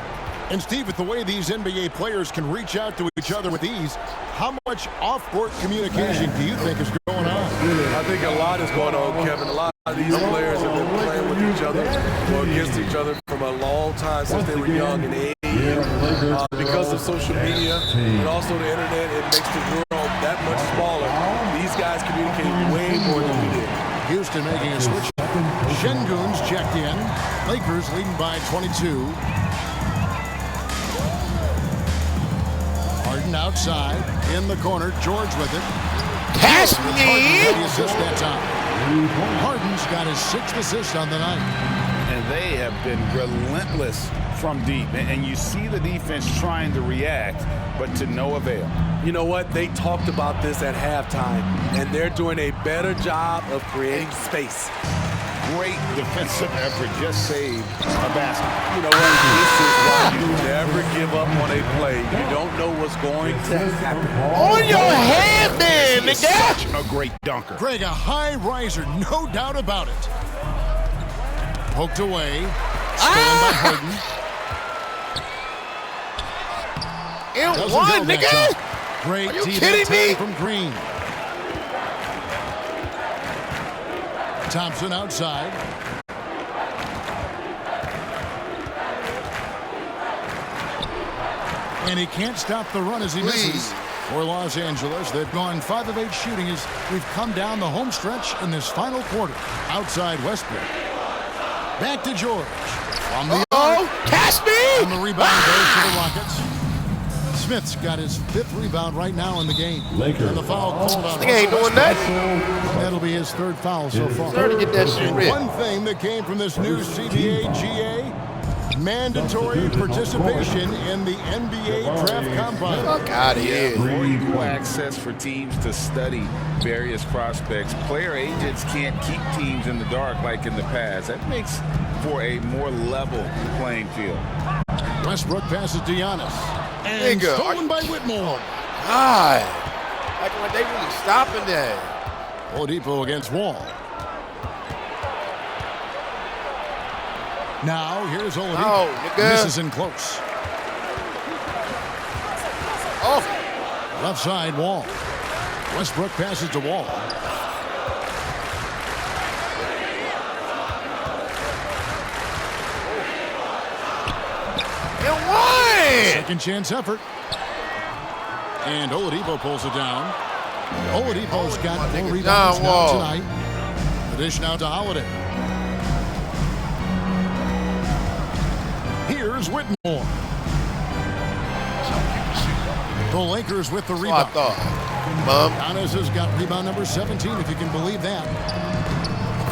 And Steve, with the way these NBA players can reach out to each other with ease, how much off-court communication do you think is going on? I think a lot is going on, Kevin. A lot of these players have been playing with each other or against each other from a long time since they were young and age. Because of social media and also the internet, it makes the world that much smaller. These guys communicate way more than we did. Houston making a switch. Şengün's checked in. Lakers leading by 22. Harden outside, in the corner, George with it. Pass me! The assist that time. Harden's got his 6th assist on the night. And they have been relentless from deep. And you see the defense trying to react, but to no avail. You know what? They talked about this at halftime, and they're doing a better job of creating space. Great defensive effort, just saved a basket. You know what? This is why you never give up on a play. You don't know what's going to happen. On your head, man, nigga! Such a great dunker. Greg, a high riser, no doubt about it. Poked away. Stolen by Harden. And one, nigga! Great Are you D kidding me? From Green. Thompson outside. And he can't stop the run as he misses. For Los Angeles, they've gone 5 of 8 shooting as we've come down the home stretch in this final quarter. Outside Westbrook. Back to George. From the catch me! And the rebound goes to the Rockets. Smith's got his 5th rebound right now in the game. Lakers. And the foul called on. He ain't doing that. That'll be his 3rd foul so far. Starting to get that shit ripped. One thing that came from this new CBA GA, mandatory participation in the NBA draft combine. Fuck out of here. More equal access for teams to study various prospects. Player agents can't keep teams in the dark like in the past. That makes for a more level playing field. Westbrook passes to Giannis. And stolen by Whitmore. God. Like when they really stopping that. Oladipo against Wall. Now, here's Oladipo. Oh, nigga. Misses in close. Oh. Left side, Wall. Westbrook passes to Wall. Second chance effort. And Oladipo pulls it down. Oladipo's got 4 rebounds now tonight. The dish now to Holiday. Here's Whitmore. The Lakers with the rebound. Giannis has got rebound number 17, if you can believe that.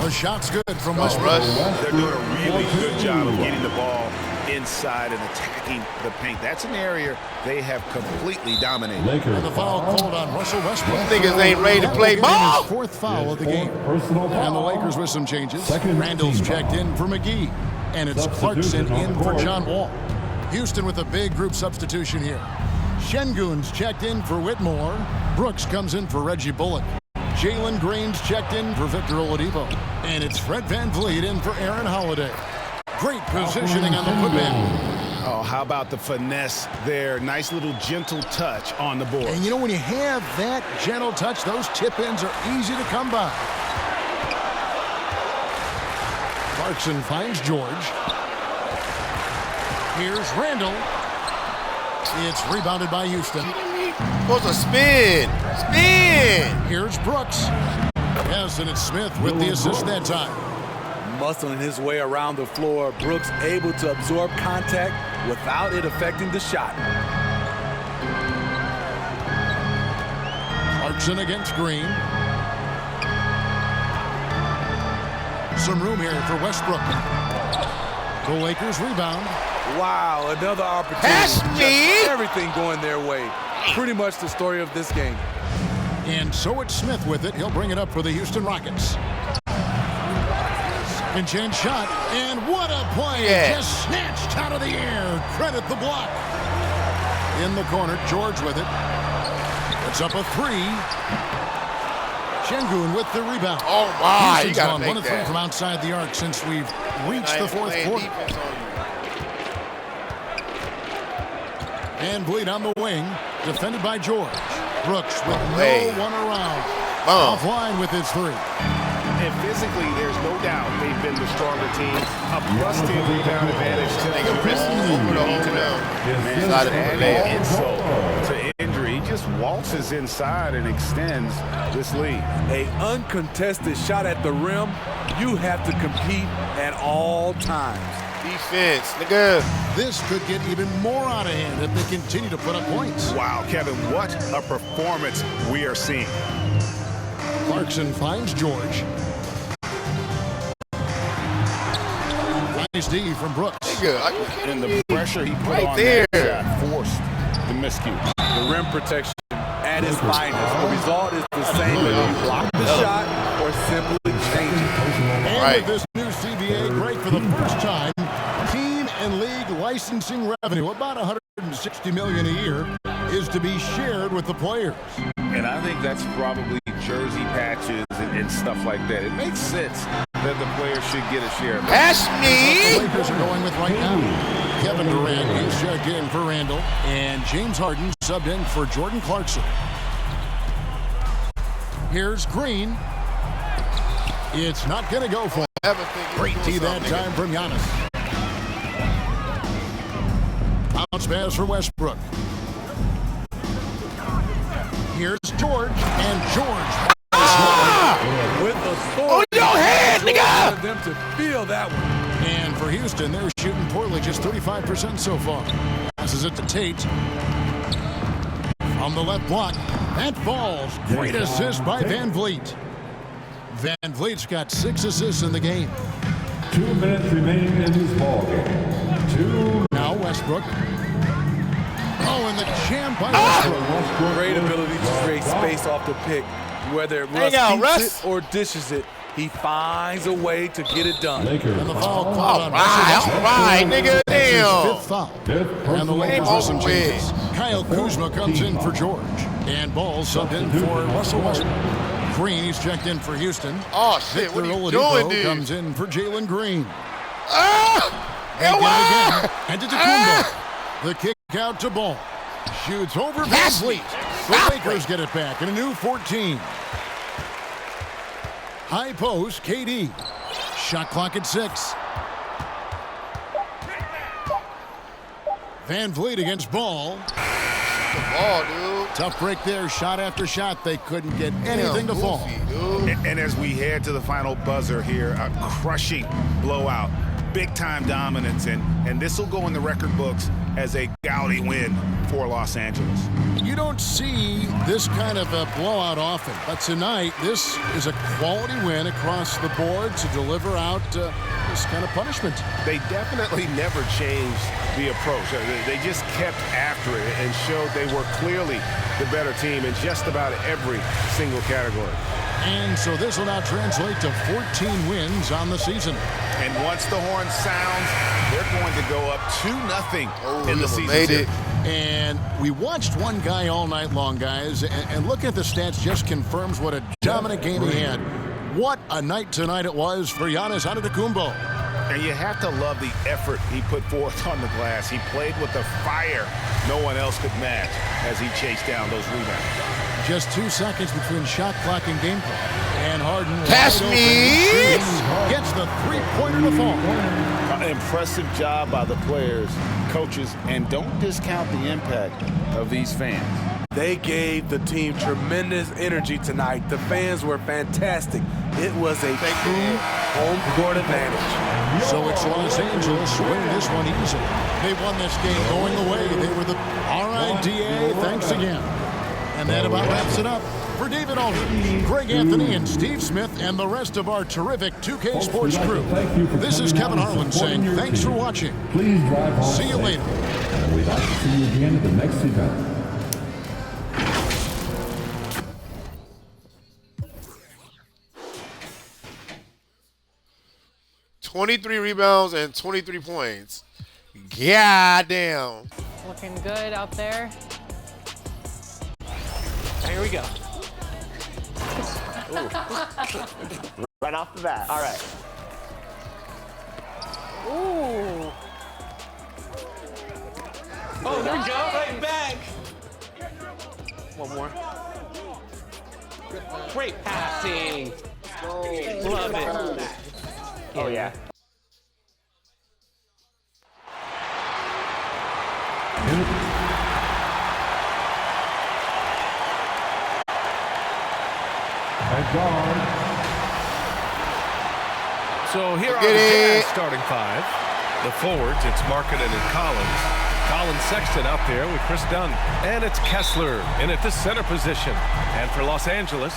The shot's good from Westbrook. They're doing a really good job of getting the ball inside and attacking the paint. That's an area they have completely dominated. And the foul called on Russell Westbrook. Niggas ain't ready to play ball. His 4th foul of the game. And the Lakers with some changes. Randall's checked in for McGee. And it's Clarkson in for John Wall. Houston with a big group substitution here. Şengün's checked in for Whitmore. Brooks comes in for Reggie Bullock. Jalen Green's checked in for Victor Oladipo. And it's Fred VanVleet in for Aaron Holiday. Great positioning on the putback. Oh, how about the finesse there? Nice little gentle touch on the board. And you know, when you have that gentle touch, those tip-ins are easy to come by. Clarkson finds George. Here's Randall. It's rebounded by Houston. Supposed to spin. Spin! Here's Brooks. Yes, and it's Smith with the assist that time. Muscling his way around the floor, Brooks able to absorb contact without it affecting the shot. Clarkson against Green. Some room here for Westbrook. The Lakers rebound. Wow, another opportunity. Pass me! Everything going their way. Pretty much the story of this game. And so it's Smith with it. He'll bring it up for the Houston Rockets. Second chance shot, and what a play! Yeah. Just snatched out of the air. Credit the block. In the corner, George with it. It's up a three. Şengün with the rebound. Oh my! Houston's You gotta on make 1 of 3 that. from outside the arc since we've reached the fourth quarter. And Bleed on the wing, defended by George. Brooks with no one around. Offline with his three. And physically, there's no doubt they've been the stronger team. A +10 rebound advantage to add insult to injury. He just waltzes inside and extends this lead. A uncontested shot at the rim, you have to compete at all times. Defense, nigga. This could get even more out of hand if they continue to put up points. Wow, Kevin, what a performance we are seeing. Clarkson finds George. Nice D from Brooks. And the pressure he put Right on there. that shot forced the miscue. The rim protection at its finest. The result is the same whether you block the shot or simply change it. And with this new CBA, great for the first time, team and league licensing revenue, about $160 million a year, is to be shared with the players. And I think that's probably jersey patches and stuff like that. It makes sense that the players should get a share. Pass me! The Lakers are going with right now. Kevin Durant, he's checked in for Randall, and James Harden subbed in for Jordan Clarkson. Here's Green. It's not going to go for him. Great tee that time from Giannis. Bounce pass for Westbrook. Here's George, and George. With authority. On your head, nigga! For them to feel that one. And for Houston, they're shooting poorly, just 35% so far. Passes it to Tate. On the left block, that falls. Great assist by VanVleet. VanVleet's got 6 assists in the game. 2 minutes remaining in this ball game. Now Westbrook. Oh, and the jam by Westbrook. Great ability to create space off the pick. Whether Russ keeps it or dishes it, he finds a way to get it done. And the foul called on All right, nigga, damn. Fifth foul. And the Lakers with some changes. Kyle Kuzma comes in for George. And Ball subbed in for Russell Westbrook. Green, he's checked in for Houston. Oh, shit, Victor what are you Oladipo doing, dude? comes in for Jalen Green. And again. And to Tacumbo. The kick out to Ball. Shoots over VanVleet. The Lakers get it back in a new 14. High post, KD. Shot clock at 6. VanVleet against Ball. The ball, dude. Tough break there. Shot after shot. They couldn't get anything to fall. And as we head to the final buzzer here, a crushing blowout. Big-time dominance, and this will go in the record books as a gaudy win for Los Angeles. You don't see this kind of a blowout often, but tonight this is a quality win across the board to deliver out this kind of punishment. They definitely never changed the approach. They just kept after it and showed they were clearly the better team in just about every single category. And so this will now translate to 14 wins on the season. And once the horn sounds, they're going to go up 2-0 in the season. Made it. And we watched one guy all night long, guys, and looking at the stats just confirms what a dominant game he had. What a night tonight it was for Giannis Antetokounmpo. And you have to love the effort he put forth on the glass. He played with the fire no one else could match as he chased down those rebounds. Just 2 seconds between shot clock and game clock. And Harden pass me gets the three-pointer to fall. An impressive job by the players, coaches, and don't discount the impact of these fans. They gave the team tremendous energy tonight. The fans were fantastic. It was a true home court advantage. So it's Los Angeles winning this one easily. They won this game going away. They were the RIDA. Thanks again. And that about wraps it up. For David Aldridge, Greg Anthony, and Steve Smith, and the rest of our terrific 2K Sports crew, this is Kevin Harlan saying thanks for watching. Please drive home. See you later. And we'd like to see you again at the next event. $23 rebounds and 23 points. God damn. Looking good out there. Here we go. Right off the bat. All right. Ooh. Oh, there we go. Right back. One more. Great passing. Love it. Oh, yeah. So here are the Jazz starting five. The forwards, it's Markkanen and Collins. Colin Sexton out there with Chris Dunn. And it's Kessler in at the center position. And for Los Angeles,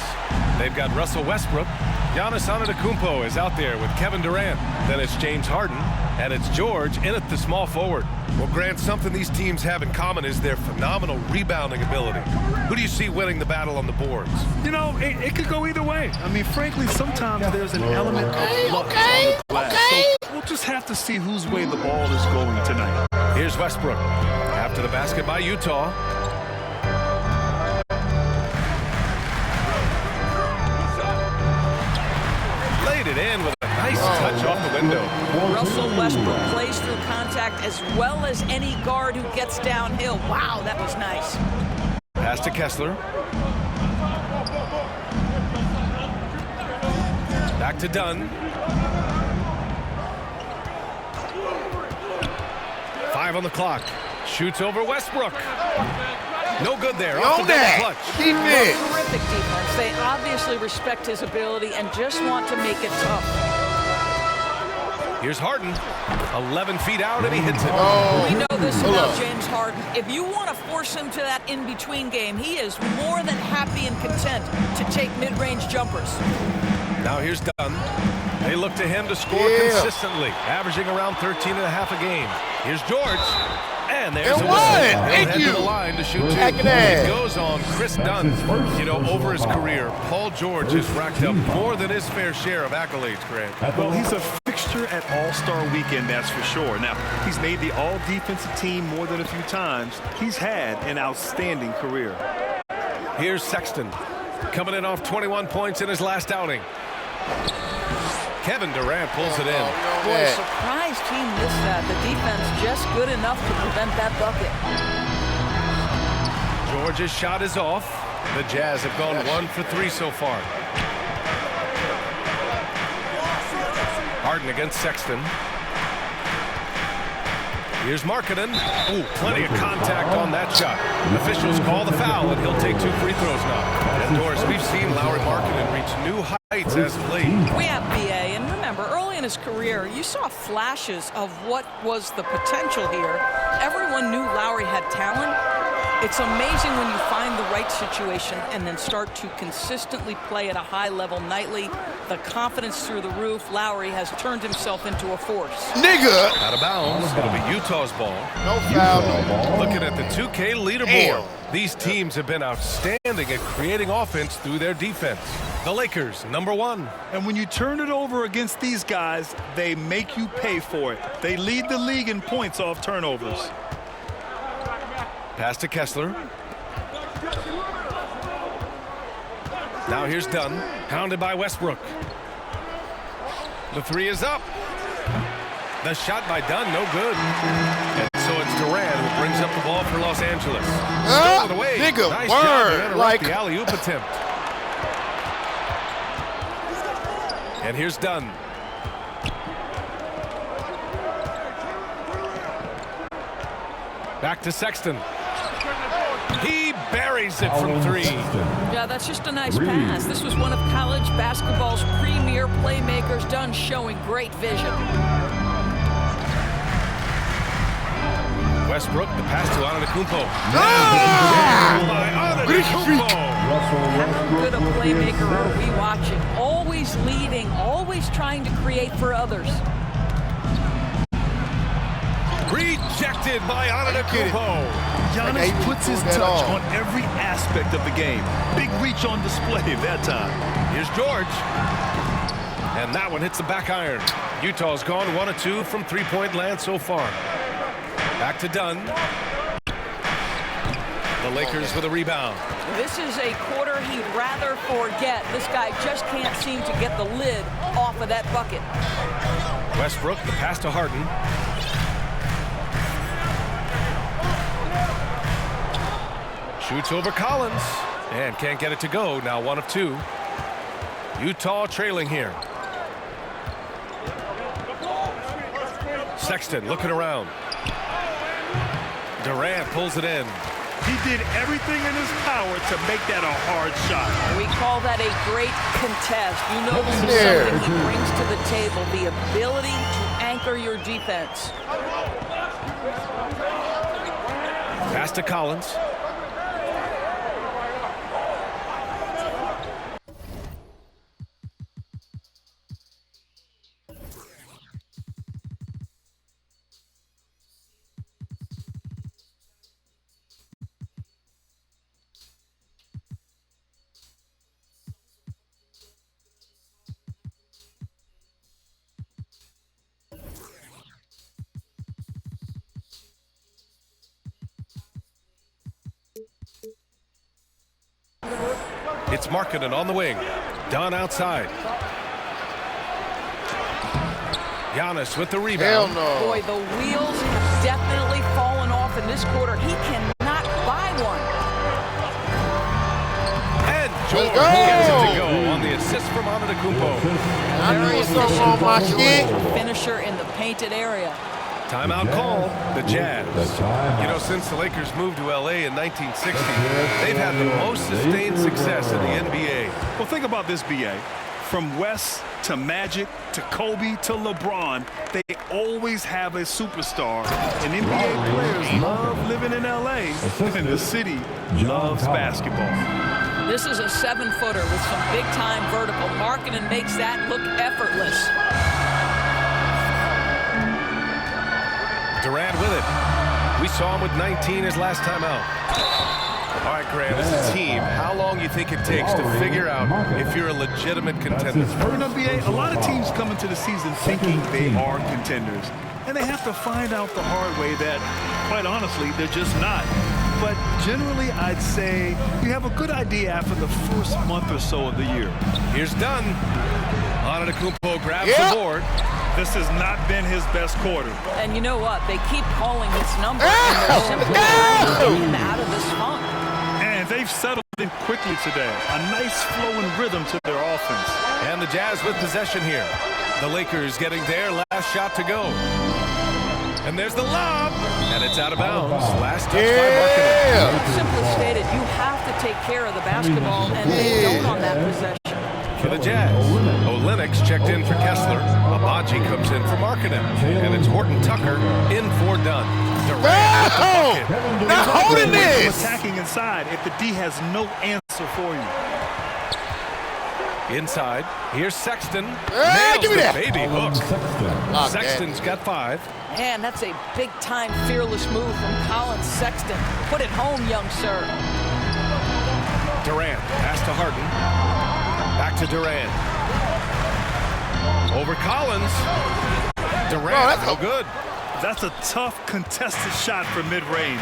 they've got Russell Westbrook. Giannis Antetokounmpo is out there with Kevin Durant. Then it's James Harden. And it's George in at the small forward. Well, Grant, something these teams have in common is their phenomenal rebounding ability. Who do you see winning the battle on the boards? You know, it could go either way. I mean, frankly, sometimes there's an element of luck on the glass. So we'll just have to see whose way the ball is going tonight. Here's Westbrook. After the basket by Utah. Laid it in with a nice touch off the window. Russell Westbrook plays through contact as well as any guard who gets downhill. Wow, that was nice. Pass to Kessler. Back to Dunn. 5 on the clock. Shoots over Westbrook. No good there. Off the double clutch. Terrific defense. They obviously respect his ability and just want to make it tough. Here's Harden. 11 feet out, and he hits it. We know this about James Harden. If you want to force him to that in-between game, he is more than happy and content to take mid-range jumpers. Now here's Dunn. They look to him to score consistently, averaging around 13 and a half a game. Here's George. And there's a whistle. He'll head to the line to shoot two. It goes on Chris Dunn. You know, over his career, Paul George has racked up more than his fair share of accolades, Grant. Well, he's a fixture at All-Star Weekend, that's for sure. Now, he's made the All-Defensive team more than a few times. He's had an outstanding career. Here's Sexton, coming in off 21 points in his last outing. Kevin Durant pulls it in. Boy, surprised he missed that. The defense just good enough to prevent that bucket. George's shot is off. The Jazz have gone 1 for 3 so far. Harden against Sexton. Here's Markkanen. Ooh, plenty of contact on that shot. Officials call the foul, and he'll take 2 free throws now. And Doris, we've seen Lauri Markkanen reach new heights as of late. We have BA, and remember, early in his career, you saw flashes of what was the potential here. Everyone knew Lauri had talent. It's amazing when you find the right situation and then start to consistently play at a high level nightly. The confidence through the roof. Lauri has turned himself into a force. Nigga! Out of bounds. It'll be Utah's ball. No foul, no ball. Looking at the 2K leaderboard. These teams have been outstanding at creating offense through their defense. The Lakers, #1. And when you turn it over against these guys, they make you pay for it. They lead the league in points off turnovers. Pass to Kessler. Now here's Dunn, pounded by Westbrook. The three is up. The shot by Dunn, no good. And so it's Durant who brings up the ball for Los Angeles. Stole it away. Nigga, nice job to interrupt like the alley-oop attempt. And here's Dunn. Back to Sexton. He buries it from three. Yeah, that's just a nice pass. This was one of college basketball's premier playmakers, Dunn showing great vision. Westbrook, the pass to Antetokounmpo. How good a playmaker are we watching? Always leading, always trying to create for others. Rejected by Antetokounmpo. Giannis puts his touch on every aspect of the game. Big reach on display that time. Here's George. And that one hits the back iron. Utah's gone 1 of 2 from three-point land so far. Back to Dunn. The Lakers with a rebound. This is a quarter he'd rather forget. This guy just can't seem to get the lid off of that bucket. Westbrook, the pass to Harden. Shoots over Collins and can't get it to go. Now 1 of 2. Utah trailing here. Sexton looking around. Durant pulls it in. He did everything in his power to make that a hard shot. We call that a great contest. You know this is something he brings to the table, the ability to anchor your defense. Pass to Collins. It's Markkanen on the wing. Dunn outside. Giannis with the rebound. Boy, the wheels have definitely fallen off in this quarter. He cannot buy one. And George gets it to go on the assist from Antetokounmpo. Finisher in the painted area. Timeout call, the Jazz. You know, since the Lakers moved to LA in 1960, they've had the most sustained success in the NBA. Well, think about this, BA. From West to Magic to Kobe to LeBron, they always have a superstar. And NBA players love living in LA, and the city loves basketball. This is a 7-footer with some big-time vertical. Markkanen makes that look effortless. Durant with it. We saw him with 19 his last time out. All right, Graham, as a team, how long do you think it takes to figure out if you're a legitimate contender? You know, BA, a lot of teams come into the season thinking they are contenders. And they have to find out the hard way that, quite honestly, they're just not. But generally, I'd say you have a good idea after the first month or so of the year. Here's Dunn. Antetokounmpo grabs the board. This has not been his best quarter. And you know what? They keep calling his number, and they're simply trying to get him out of this funk. And they've settled in quickly today. A nice flowing rhythm to their offense. And the Jazz with possession here. The Lakers getting their last shot to go. And there's the lob. And it's out of bounds. Last touch by Markkanen. Simply stated, you have to take care of the basketball, and they don't on that possession. For the Jazz, Olynyk checked in for Kessler. Abaji comes in for Markkanen. And it's Horton Tucker in for Dunn. Durant with the bucket. Not holding this! Attacking inside if the D has no answer for you. Inside, here's Sexton. Give me that. Baby hook. Sexton's got 5. Man, that's a big-time fearless move from Colin Sexton. Put it home, young sir. Durant, pass to Harden. Back to Durant. Over Collins. Durant, no good. That's a tough, contested shot for mid-range.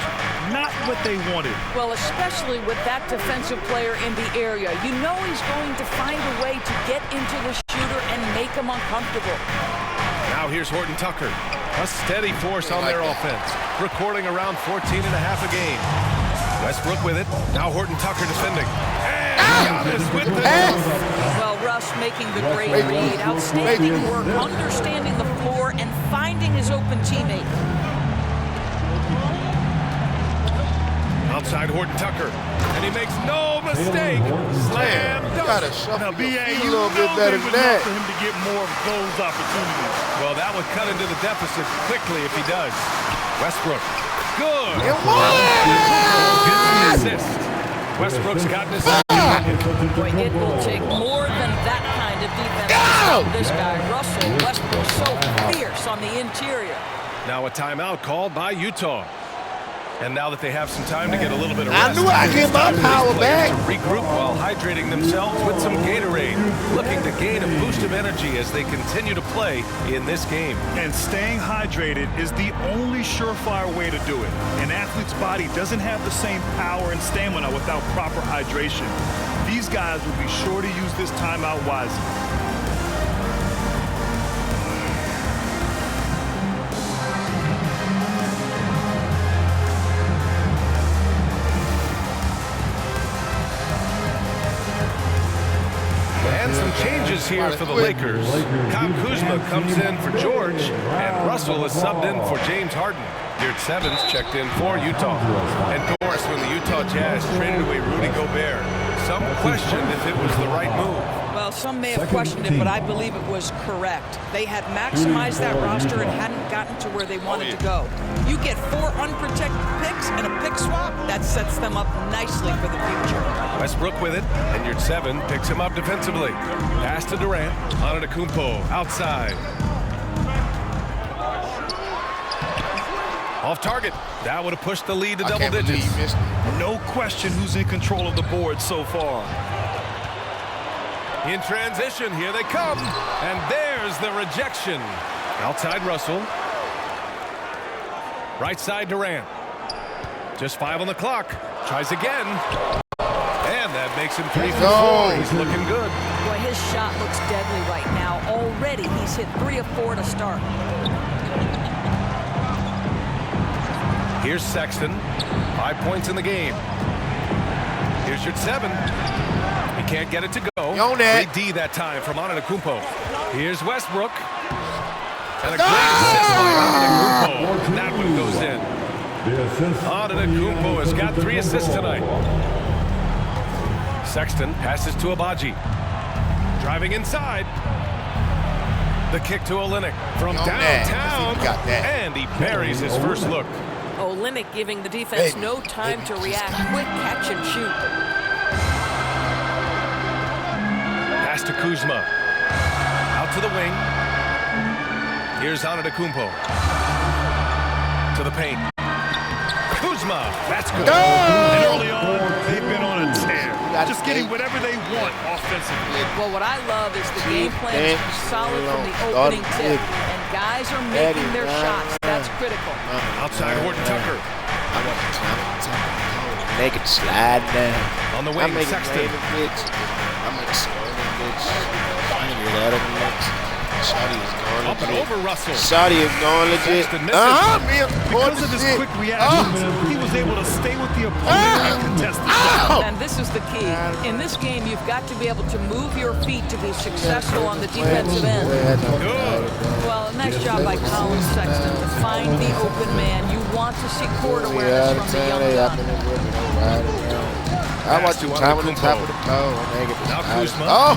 Not what they wanted. Well, especially with that defensive player in the area. You know he's going to find a way to get into the shooter and make him uncomfortable. Now here's Horton Tucker. A steady force on their offense. Recording around 14.5 a game. Westbrook with it. Now Horton Tucker defending. And Giannis with the Well, Russ making the great read. Outstanding work, understanding the floor and finding his open teammate. Outside Horton Tucker. And he makes no mistake. Slam dunk. Now, B.A., you know they would love for him to get more of those opportunities. Well, that would cut into the deficit quickly if he does. Westbrook. Good. It was! Assist. Westbrook's got this. Boy, it will take more than that kind of defense to stop this guy. Russell Westbrook so fierce on the interior. Now a timeout called by Utah. And now that they have some time to get a little bit of rest, I knew I'd get my power back. To regroup while hydrating themselves with some Gatorade, looking to gain a boost of energy as they continue to play in this game. And staying hydrated is the only surefire way to do it. An athlete's body doesn't have the same power and stamina without proper hydration. These guys will be sure to use this timeout wisely. And some changes here for the Lakers. Kyle Kuzma comes in for George, and Russell is subbed in for James Harden. Beard Sevens checked in for Utah. And of course, when the Utah Jazz traded away Rudy Gobert, some questioned if it was the right move. Well, some may have questioned it, but I believe it was correct. They had maximized that roster and hadn't gotten to where they wanted to go. You get 4 unprotected picks and a pick swap, that sets them up nicely for the future. Westbrook with it, and your 7 picks him up defensively. Pass to Durant, Antetokounmpo outside. Off target. That would have pushed the lead to double digits. No question who's in control of the board so far. In transition, here they come. And there's the rejection. Outside Russell. Right side Durant. Just 5 on the clock. Tries again. And that makes him 3 for 4. He's looking good. Boy, his shot looks deadly right now. Already he's hit 3 of 4 to start. Here's Sexton. 5 points in the game. Here's your 7. He can't get it to go. Great D that time from Antetokounmpo. Here's Westbrook. And a great assist by Antetokounmpo. And that one goes in. Antetokounmpo has got 3 assists tonight. Sexton passes to Abaji. Driving inside. The kick to Olynyk from downtown. And he buries his first look. Olynyk giving the defense no time to react. Quick catch and shoot. Pass to Kuzma. Out to the wing. Here's Antetokounmpo. To the paint. Kuzma. That's good. And early on, they've been on a tear. Just getting whatever they want offensively. Well, what I love is the game plan is solid from the opening tip. And guys are making their shots. That's critical. Outside Horton Tucker. Make it slide down. On the wing, Sexton. I'm excited, bitch. Trying to get out of the mix. Shawty is going Up and over Russell. Shawty is going legit. Because of his quick reactions, he was able to stay with the opponent and contest the shot. And this is the key. In this game, you've got to be able to move your feet to be successful on the defensive end. Good. Well, nice job by Colin Sexton to find the open man. You want to see court awareness from the young gun. I want you time on the top of the toe. Now Kuzma.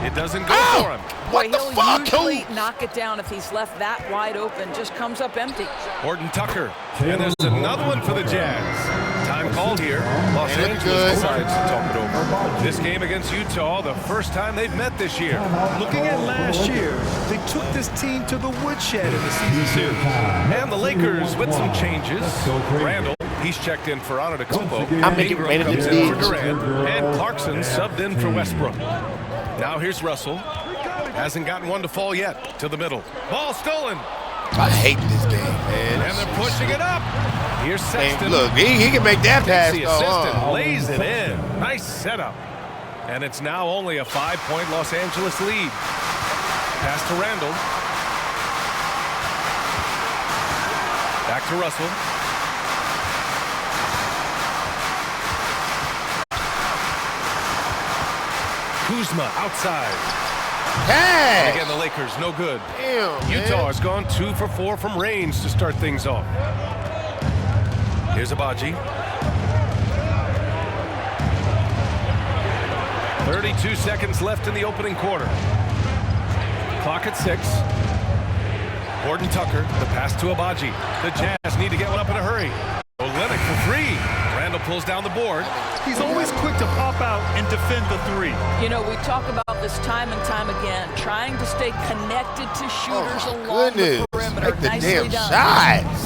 It doesn't go for him. Boy, he'll usually knock it down if he's left that wide open. Just comes up empty. Horton Tucker. And there's another one for the Jazz. Time called here. Los Angeles decides to talk it over. This game against Utah, the first time they've met this year. Looking at last year, they took this team to the woodshed in the season series. And the Lakers with some changes. Randall, he's checked in for Antetokounmpo. Ingram comes in for Durant. And Clarkson subbed in for Westbrook. Now here's Russell. Hasn't gotten one to fall yet. To the middle. Ball stolen. I hate this game, man. And they're pushing it up. Here's Sexton. Look, he can make that pass. The assistant lays it in. Nice setup. And it's now only a 5-point Los Angeles lead. Pass to Randall. Back to Russell. Kuzma outside. Hey! And again, the Lakers, no good. Damn, Utah has gone 2 for 4 from range to start things off. Here's Abaji. 32 seconds left in the opening quarter. Clock at 6. Horton Tucker, the pass to Abaji. The Jazz need to get one up in a hurry. Olynyk for 3. Randall pulls down the board. He's always quick to pop out and defend the 3. You know, we talk about this time and time again, trying to stay connected to shooters along the perimeter. Take the Nicely damn done. shots.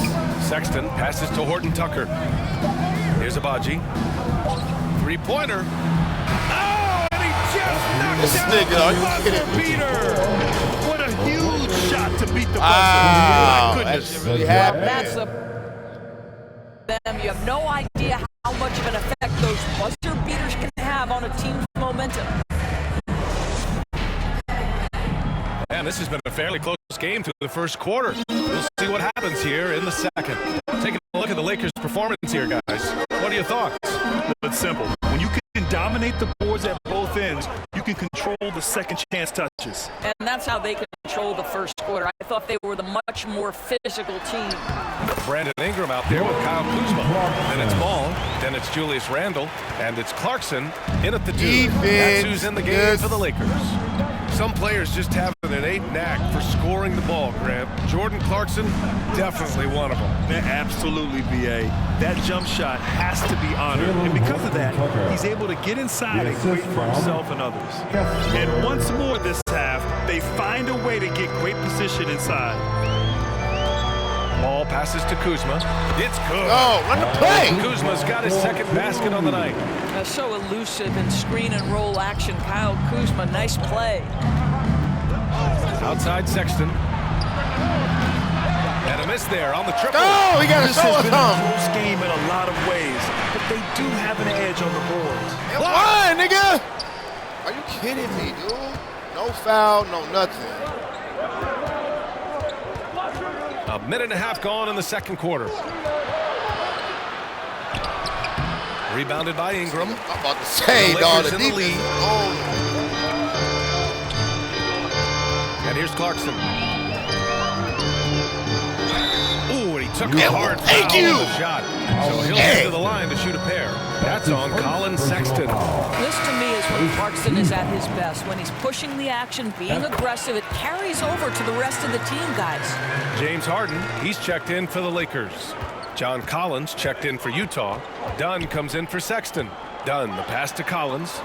Sexton passes to Horton Tucker. Here's Abaji. 3-pointer. Oh, and he just knocked This down nigga, are you the kidding me? Beater. What a huge shot to beat the buzzer. Wow, My goodness. that's really happening. That's them. You have no idea how much of an effect those buzzer beaters can have on a team's momentum. And this has been a fairly close game through the first quarter. We'll see what happens here in the second. Taking a look at the Lakers' performance here, guys. What are your thoughts? It's simple. When you can dominate the boards at both ends, you can control the second chance touches. And that's how they controlled the first quarter. I thought they were the much more physical team. Brandon Ingram out there with Kyle Kuzma. Then it's Ball. Then it's Julius Randle. And it's Clarkson in at the 2. That's who's in the game for the Lakers. Some players just have an innate knack for scoring the ball, Grant. Jordan Clarkson, definitely one of them. Man, absolutely, BA. That jump shot has to be honored. And because of that, he's able to get inside and create for himself and others. And once more this half, they find a way to get great position inside. Ball passes to Kuzma. It's good. Oh, run the play. Kuzma's got his second basket on the night. So elusive in screen and roll action. Kyle Kuzma, nice play. Outside Sexton. And a miss there on the triple. Oh, he got a This has been a close game in a lot of ways, but they do have an edge on the boards. Why, nigga? Are you kidding me, dude? No foul, no nothing. A minute and a half gone in the second quarter. Rebounded by Ingram. I'm about to say, dog, the lead. Oh. And here's Clarkson. Ooh, and he took a hard foul on the shot. So he'll get to the line to shoot a pair. That's on Colin Sexton. This to me is when Clarkson is at his best. When he's pushing the action, being aggressive, it carries over to the rest of the team, guys. James Harden, he's checked in for the Lakers. John Collins checked in for Utah. Dunn comes in for Sexton. Dunn, the pass to Collins.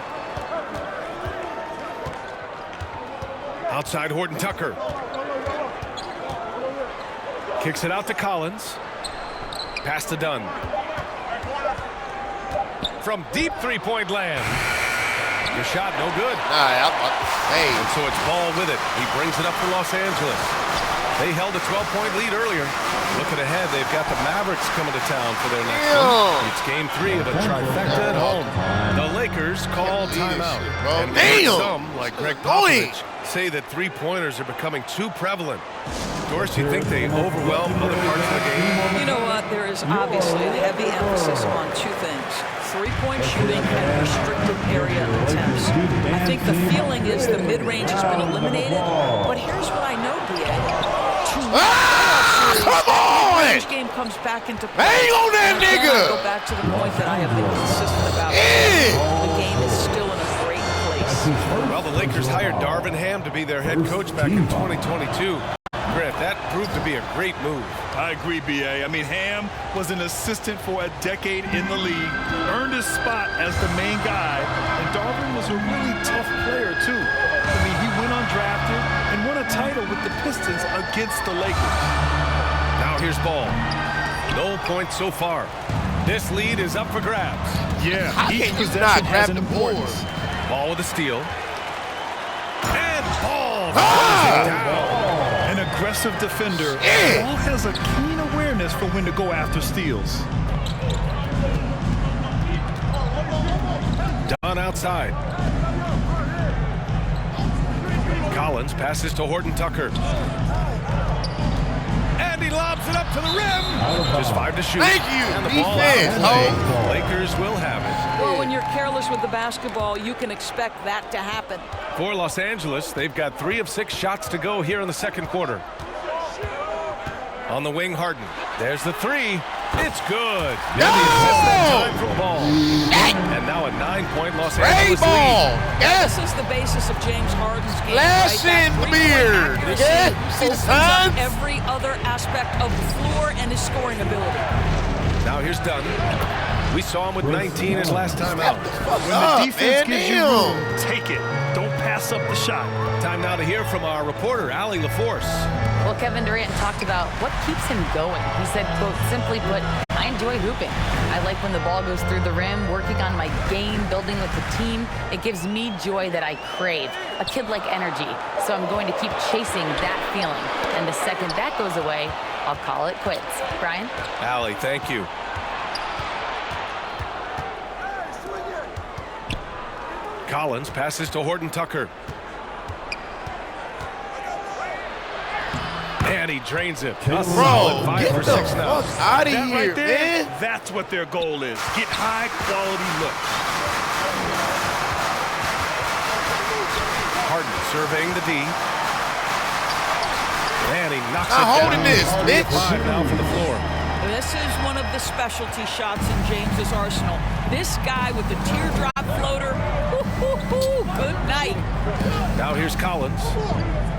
Outside Horton Tucker. Kicks it out to Collins. Pass to Dunn. From deep three-point land. Your shot, no good. And so it's Ball with it. He brings it up for Los Angeles. They held a 12-point lead earlier. Looking ahead, they've got the Mavericks coming to town for their next one. It's game 3 of a trifecta at home. The Lakers call timeout. And some, like Greg Popovich, say that three-pointers are becoming too prevalent. Dorsey, you think they overwhelm other parts of the game? You know what? There is obviously a heavy emphasis on 2 things. Three-point shooting and restricted area attempts. I think the feeling is the mid-range has been eliminated, but here's what I know, BA. Come on! The game comes back into play. Hang on that nigga! Go back to the point that I have been consistent about. The game is still in a great place. Well, the Lakers hired Darvin Ham to be their head coach back in 2022. Grant, that proved to be a great move. I agree, BA. I mean, Ham was an assistant for a decade in the league, earned his spot as the main guy, and Darvin was a really tough player, too. I mean, he went undrafted and won a title with the Pistons against the Lakers. Now here's Ball. No points so far. This lead is up for grabs. Yeah, each possession has an importance. Ball with a steal. And Ball throws it down. An aggressive defender, Ball has a keen awareness for when to go after steals. Dunn outside. Collins passes to Horton Tucker. And he lobs it up to the rim. Just 5 to shoot. Thank you. And the ball Defense. out. The Lakers will have it. Well, when you're careless with the basketball, you can expect that to happen. For Los Angeles, they've got 3 of 6 shots to go here in the second quarter. On the wing, Harden. There's the 3. It's good. And the assist that time from Ball. And now a 9-point Los Angeles lead. This is the basis of James Harden's game. Lash in the beard. Yeah, see the signs? Every other aspect of the floor and his scoring ability. Now here's Dunn. We saw him with 19 his last time out. When the defense gives you room, take it. Don't pass up the shot. Time now to hear from our reporter, Allie LaForce. Well, Kevin Durant talked about what keeps him going. He said, quote, simply put, I enjoy hooping. I like when the ball goes through the rim, working on my game, building with the team. It gives me joy that I crave, a kid-like energy. So I'm going to keep chasing that feeling. And the second that goes away, I'll call it quits. Brian? Allie, thank you. Collins passes to Horton Tucker. And he drains it. A solid 5 for 6 now. Out of That here, right there, man. that's what their goal is. Get high-quality looks. Harden surveying the D. And he knocks it Not down. holding this, bitch. 5 now for the floor. This is one of the specialty shots in James's arsenal. This guy with the teardrop floater. Good night. Now here's Collins.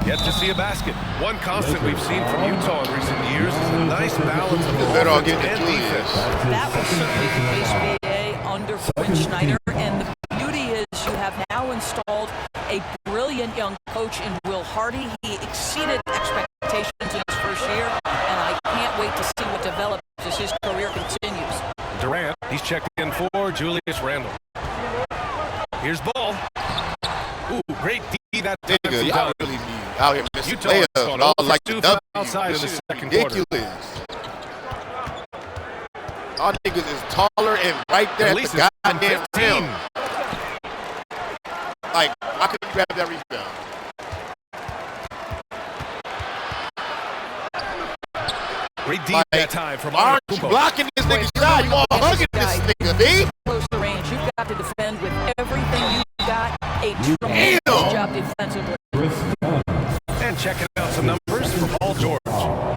Yet to see a basket. One constant we've seen from Utah in recent years is a nice balance of offense and defense. That was certainly the case BA under Quinn Snyder. And the beauty is you have now installed a brilliant young coach in Will Hardy. He exceeded expectations in his first year, and I can't wait to see what develops as his career continues. Durant, he's checked in for Julius Randle. Here's Ball. Ooh, great D that time from Y'all Dunn. really be out here missing Utah has layups. gone All over like 2 the from W. outside This in the shit is second quarter. ridiculous. All niggas is taller and right there At at least the it's goddamn 15. rim. Like, how could you grab that rebound? Great deep that time from Aren't you Kumpo. blocking this nigga's shot? You all hugging this nigga, B? Close to range. You've got to defend with everything you've got. A tremendous job defensively. And checking out some numbers for Paul George. All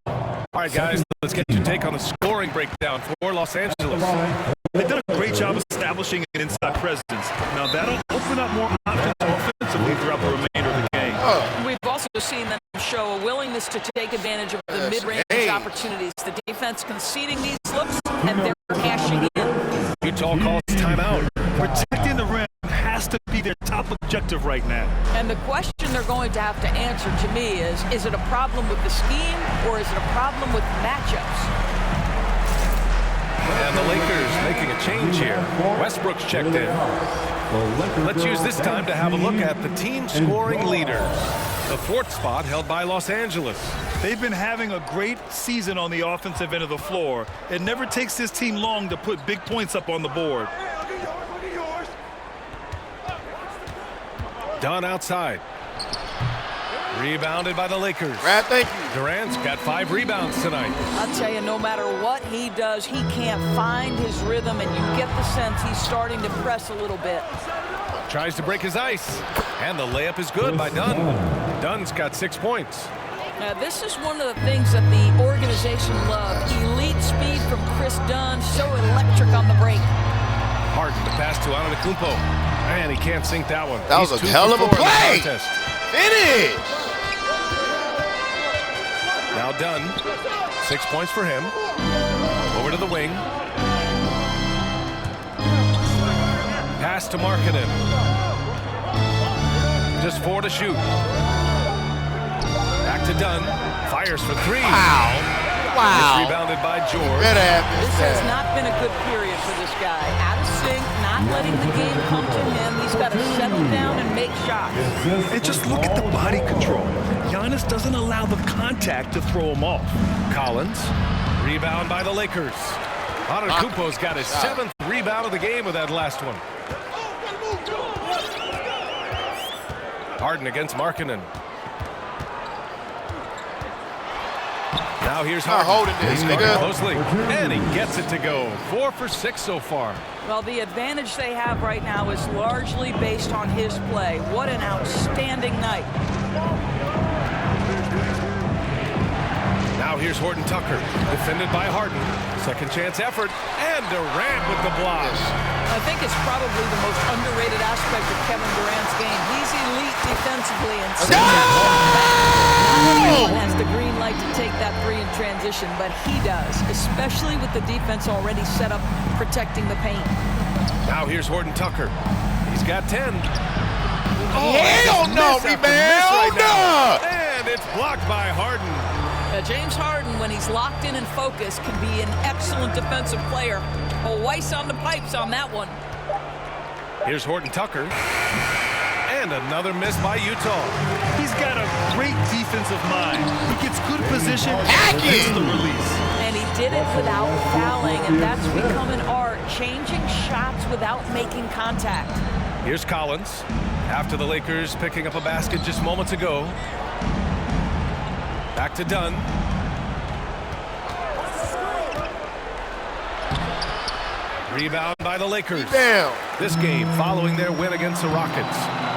right, guys, let's get your take on the scoring breakdown for Los Angeles. They've done a great job establishing an inside presence. Now that'll open up more options offensively throughout the remainder of the game. We've also seen them show a willingness to take advantage of the mid-range opportunities. The defense conceding these looks, and they're cashing in. Utah calls timeout. Protecting the rim has to be their top objective right now. And the question they're going to have to answer to me is it a problem with the scheme or is it a problem with matchups? And the Lakers making a change here. Westbrook's checked in. Let's use this time to have a look at the team scoring leaders. The 4th spot held by Los Angeles. They've been having a great season on the offensive end of the floor. It never takes this team long to put big points up on the board. Dunn outside. Rebounded by the Lakers. Brad, thank you. Durant's got 5 rebounds tonight. I'll tell you, no matter what he does, he can't find his rhythm, and you get the sense he's starting to press a little bit. Tries to break his ice. And the layup is good by Dunn. Dunn's got 6 points. Now, this is one of the things that the organization loved. Elite speed from Chris Dunn, so electric on the break. Harden to pass to Antetokounmpo. And he can't sink that one. That was a hell of a play. Finish. Now Dunn. 6 points for him. Over to the wing. Pass to Markkanen. Just 4 to shoot. Back to Dunn. Fires for 3. Wow. Wow. It's rebounded by George. This has not been a good period for this guy. Out of sync, not letting the game come to him. He's got to settle down and make shots. And just look at the body control. Giannis doesn't allow the contact to throw him off. Collins, rebound by the Lakers. Antetokounmpo's got his 7th rebound of the game with that last one. Harden against Markkanen. Now here's Harden. He's looking closely, and he gets it to go. 4 for 6 so far. Well, the advantage they have right now is largely based on his play. What an outstanding night. Now here's Horton Tucker, defended by Harden. Second chance effort, and Durant with the block. I think it's probably the most underrated aspect of Kevin Durant's game. He's elite defensively, and everyone has the green light to take that three in transition, but he does, especially with the defense already set up protecting the paint. Now here's Horton Tucker. He's got 10. Hell no, rebound! And it's blocked by Harden. James Harden, when he's locked in and focused, can be an excellent defensive player. A Weiss on the pipes on that one. Here's Horton Tucker. And another miss by Utah. He's got a great defensive mind. He gets good position and gets the release. And he did it without fouling, and that's become an art, changing shots without making contact. Here's Collins. After the Lakers picking up a basket just moments ago. Back to Dunn. Rebound by the Lakers. Down. This game following their win against the Rockets.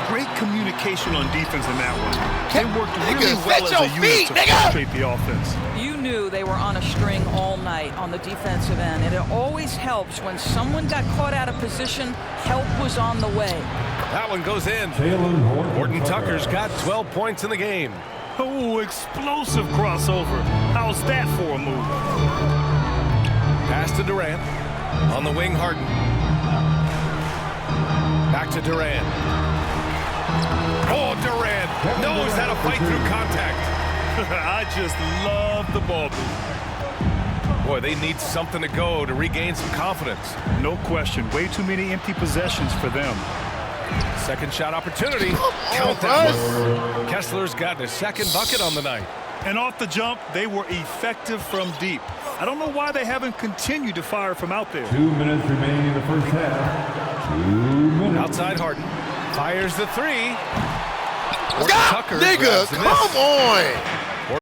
Great communication on defense in that one. They worked really well as a unit to frustrate the offense. You knew they were on a string all night on the defensive end, and it always helps when someone got caught out of position, help was on the way. That one goes in. Horton Tucker's got 12 points in the game. Oh, explosive crossover. How's that for a move? Pass to Durant. On the wing, Harden. Back to Durant. Oh, Durant knows how to fight through contact. I just love the ball. Boy, they need something to go to regain some confidence. No question. Way too many empty possessions for them. Second shot opportunity. Count that one. Kessler's got his second bucket on the night. And off the jump, they were effective from deep. I don't know why they haven't continued to fire from out there. 2 minutes remaining in the first half. 2 minutes. Outside Harden. Fires the three. Tucker nigga, come on.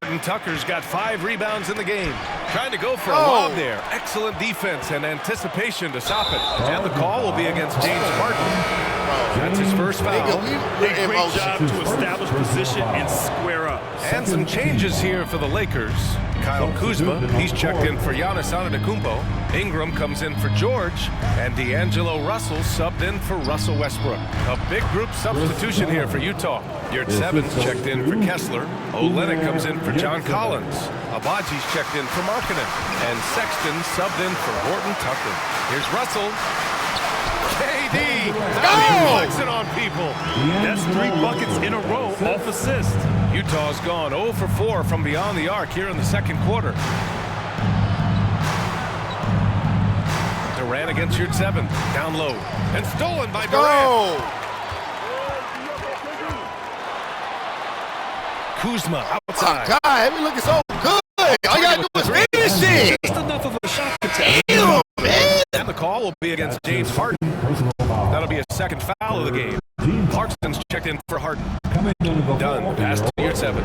Horton Tucker's got 5 rebounds in the game. Trying to go for a lob there. Excellent defense and anticipation to stop it. And the call will be against James Harden. That's his first foul. A great job to establish position and square up. And some changes here for the Lakers. Kyle Kuzma, he's checked in for Giannis Antetokounmpo. Ingram comes in for George. And D'Angelo Russell subbed in for Russell Westbrook. A big group substitution here for Utah. Yurt Seven's checked in for Kessler. Olynyk comes in for John Collins. Abaji's checked in for Markkanen. And Sexton subbed in for Horton Tucker. Here's Russell. KD, flexing on people. That's 3 buckets in a row off assist. Utah's gone 0 for 4 from beyond the arc here in the second quarter. Durant against Yurt Seven, down low, and stolen by Durant. Kuzma outside. God, we looking so good. All you gotta do is finish it. Just enough of a shot contest. Damn, man. And the call will be against James Harden. That'll be a second foul of the game. Clarkson's checked in for Harden. Done. Pass to Yurt Seven.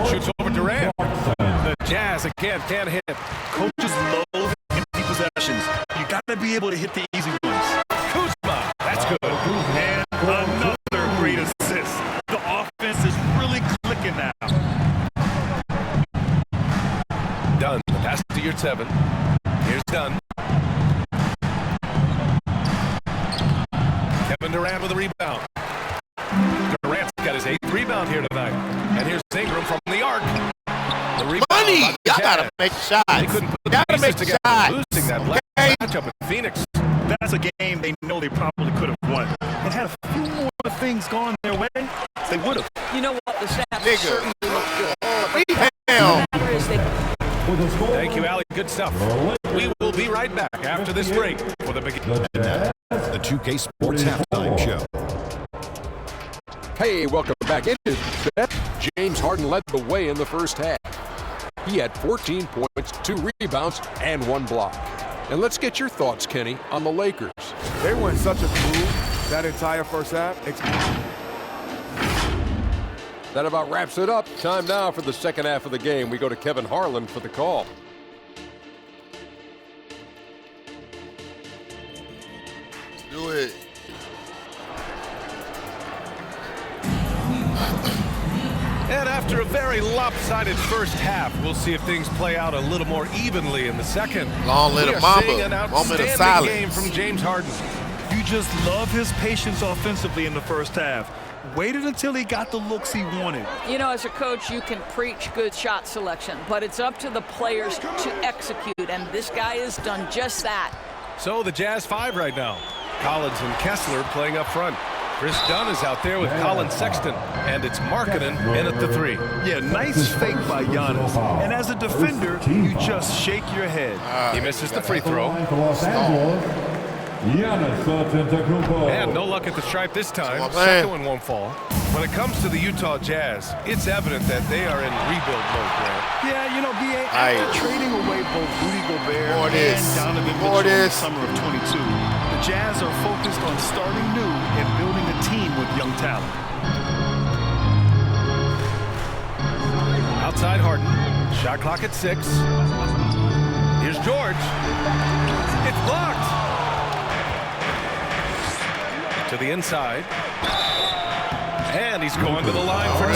Shoots over Durant. The Jazz again can't hit. Coaches loathe empty possessions. You got to be able to hit the easy ones. Kuzma, that's good. And another great assist. The offense is really clicking now. Dunn. Pass to Yurt Seven. Here's Dunn. Kevin Durant with a rebound. Durant's got his 8th rebound here tonight. And here's Ingram from the arc. The rebound. Money! Y'all gotta make shots. They couldn't put the pieces together. Losing that last matchup in Phoenix. That's a game they know they probably could have won. It had a few more things gone their way, they would have. You know what? The stats Nigga. certainly look good. Rebound. The matter is they Thank you, Ali. Good stuff. We will be right back after this break for the beginning. The 2K Sports Halftime Show. Hey, welcome back. It is James Harden led the way in the first half. He had 14 points, 2 rebounds, and 1 block. And let's get your thoughts, Kenny, on the Lakers. They were in such a groove that entire first half. That about wraps it up. Time now for the second half of the game. We go to Kevin Harlan for the call. Do it. And after a very lopsided first half, we'll see if things play out a little more evenly in the second. Long live We are Mamba. seeing an Moment of outstanding silence. game from James Harden. You just love his patience offensively in the first half. Waited until he got the looks he wanted. You know, as a coach, you can preach good shot selection, but it's up to the players to execute, and this guy has done just that. So the Jazz 5 right now. Collins and Kessler playing up front. Chris Dunn is out there with Colin Sexton, and it's Markkanen in at the 3. Yeah, nice fake by Giannis. And as a defender, you just shake your head. He misses the free throw. And no luck at the stripe this time. Second one won't fall. When it comes to the Utah Jazz, it's evident that they are in rebuild mode, Grant. Yeah, you know, B.A., after trading away both Rudy Gobert and Donovan Mitchell in the summer of 22, the Jazz are focused on starting new and building a team with young talent. Outside Harden. Shot clock at 6. Here's George. It's blocked. To the inside. And he's going to the line for 2.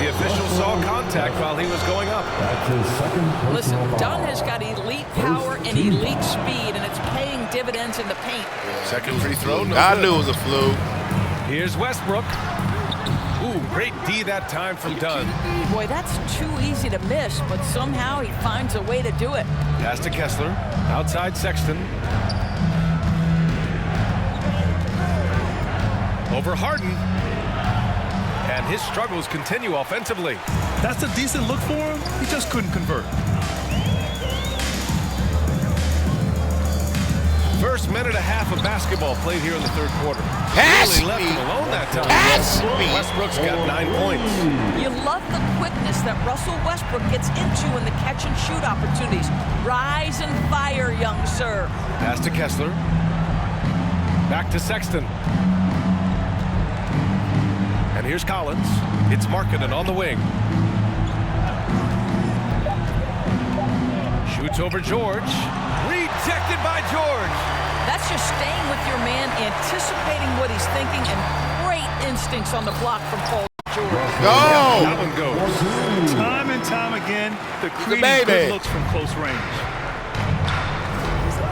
The official saw contact while he was going up. Listen, Dunn has got elite power and elite speed, and it's paying dividends in the paint. Second free throw. No I good. knew it was a fluke. Here's Westbrook. Ooh, great D that time from Dunn. Boy, that's too easy to miss, but somehow he finds a way to do it. Pass to Kessler. Outside Sexton. Over Harden. And his struggles continue offensively. That's a decent look for him. He just couldn't convert. First minute and a half of basketball played here in the third quarter. Pass really left me. him alone that time. Pass me. Westbrook's got 9 points. You love the quickness that Russell Westbrook gets into in the catch and shoot opportunities. Rise and fire, young sir. Pass to Kessler. Back to Sexton. And here's Collins. It's Markkanen on the wing. Shoots over George. Rejected by George. That's just staying with your man, anticipating what he's thinking, and great instincts on the block from Paul George. Go! That one goes. Time and time again, the creating good looks from close range.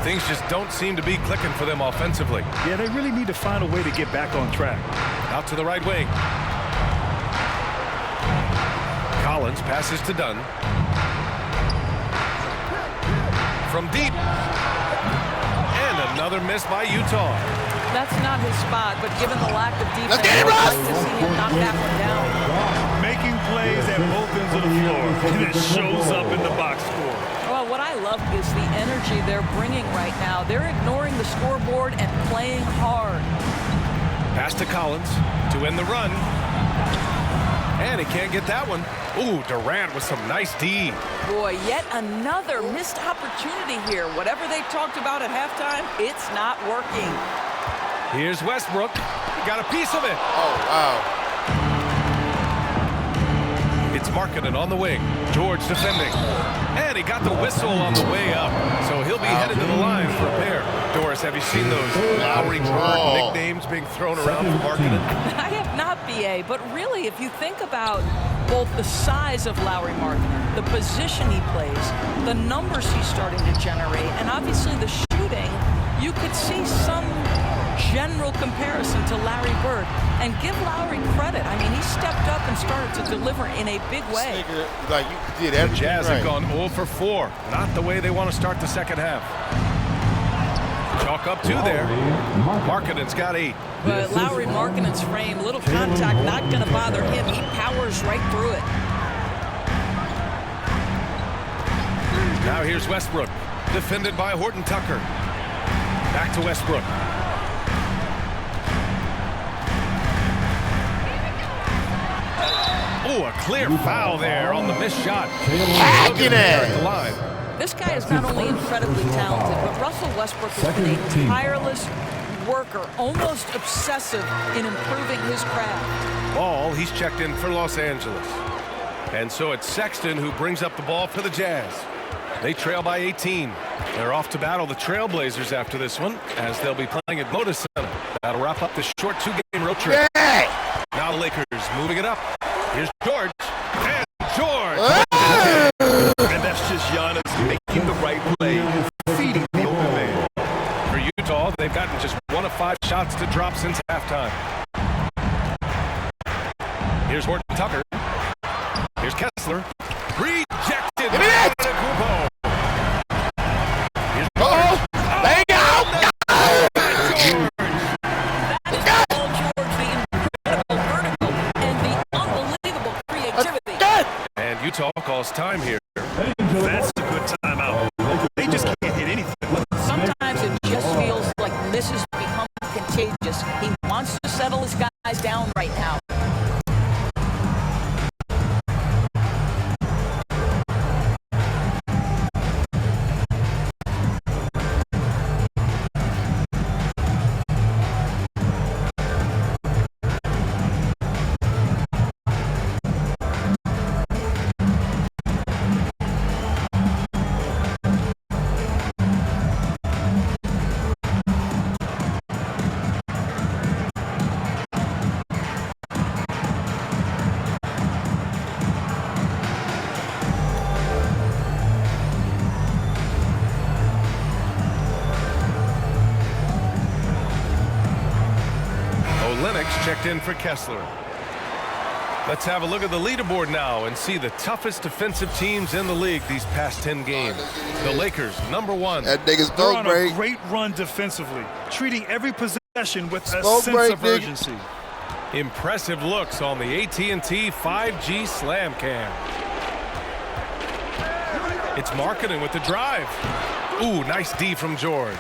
Things just don't seem to be clicking for them offensively. Yeah, they really need to find a way to get back on track. Out to the right wing. Collins passes to Dunn. From deep. And another miss by Utah. That's not his spot, but given the lack of defense, Let's get it, I'd Russ! like to see him knock that one down. Making plays at both ends of the floor, and it shows up in the box score. Well, what I love is the energy they're bringing right now. They're ignoring the scoreboard and playing hard. Pass to Collins to end the run. And he can't get that one. Ooh, Durant with some nice D. Boy, yet another missed opportunity here. Whatever they talked about at halftime, it's not working. Here's Westbrook. Got a piece of it. Oh, wow. It's Markkanen on the wing. George defending. And he got the whistle on the way up. So he'll be headed to the line for a pair. Doris, have you seen those Lowry Bird nicknames being thrown around for Markkanen? I have not, B.A., but really, if you think about both the size of Lowry Markkanen, the position he plays, the numbers he's starting to generate, and obviously the shooting, you could see some general comparison to Larry Bird. And give Lowry credit. I mean, he stepped up and started to deliver in a big way. Like you did everything. The Jazz right. have gone 0 for 4. Not the way they want to start the second half. Chalk up 2 there. Markkanen's got 8. But Lowry Markkanen's frame, little contact, not going to bother him. He powers right through it. Now here's Westbrook, defended by Horton Tucker. Back to Westbrook. Oh, a clear foul there on the missed shot. This guy is not only incredibly talented, but Russell Westbrook has been a tireless worker, almost obsessive in improving his craft. Ball, he's checked in for Los Angeles. And so it's Sexton who brings up the ball for the Jazz. They trail by 18. They're off to battle the Trailblazers after this one, as they'll be playing at Moda Center. That'll wrap up the short 2-game road trip. Yeah. Now the Lakers moving it up. Here's George. And George! And that's just Giannis making the right play, feeding the open man. For Utah, they've gotten just 1 of 5 shots to drop since halftime. Here's Horton Tucker. Here's Kessler. Rejected by Antetokounmpo. Here's George. There you go! That is Paul George, the incredible vertical and the unbelievable creativity. And Utah calls time here. That's a good timeout. They just can't hit anything. Sometimes it just feels like this has become contagious. He wants to settle his guys down right now. Checked in for Kessler. Let's have a look at the leaderboard now and see the toughest defensive teams in the league these past 10 games. The Lakers, #1. That nigga's They're on a great run defensively, treating every possession with a sense of urgency. Impressive looks on the AT&T 5G Slam Cam. It's Markkanen with the drive. Ooh, nice D from George.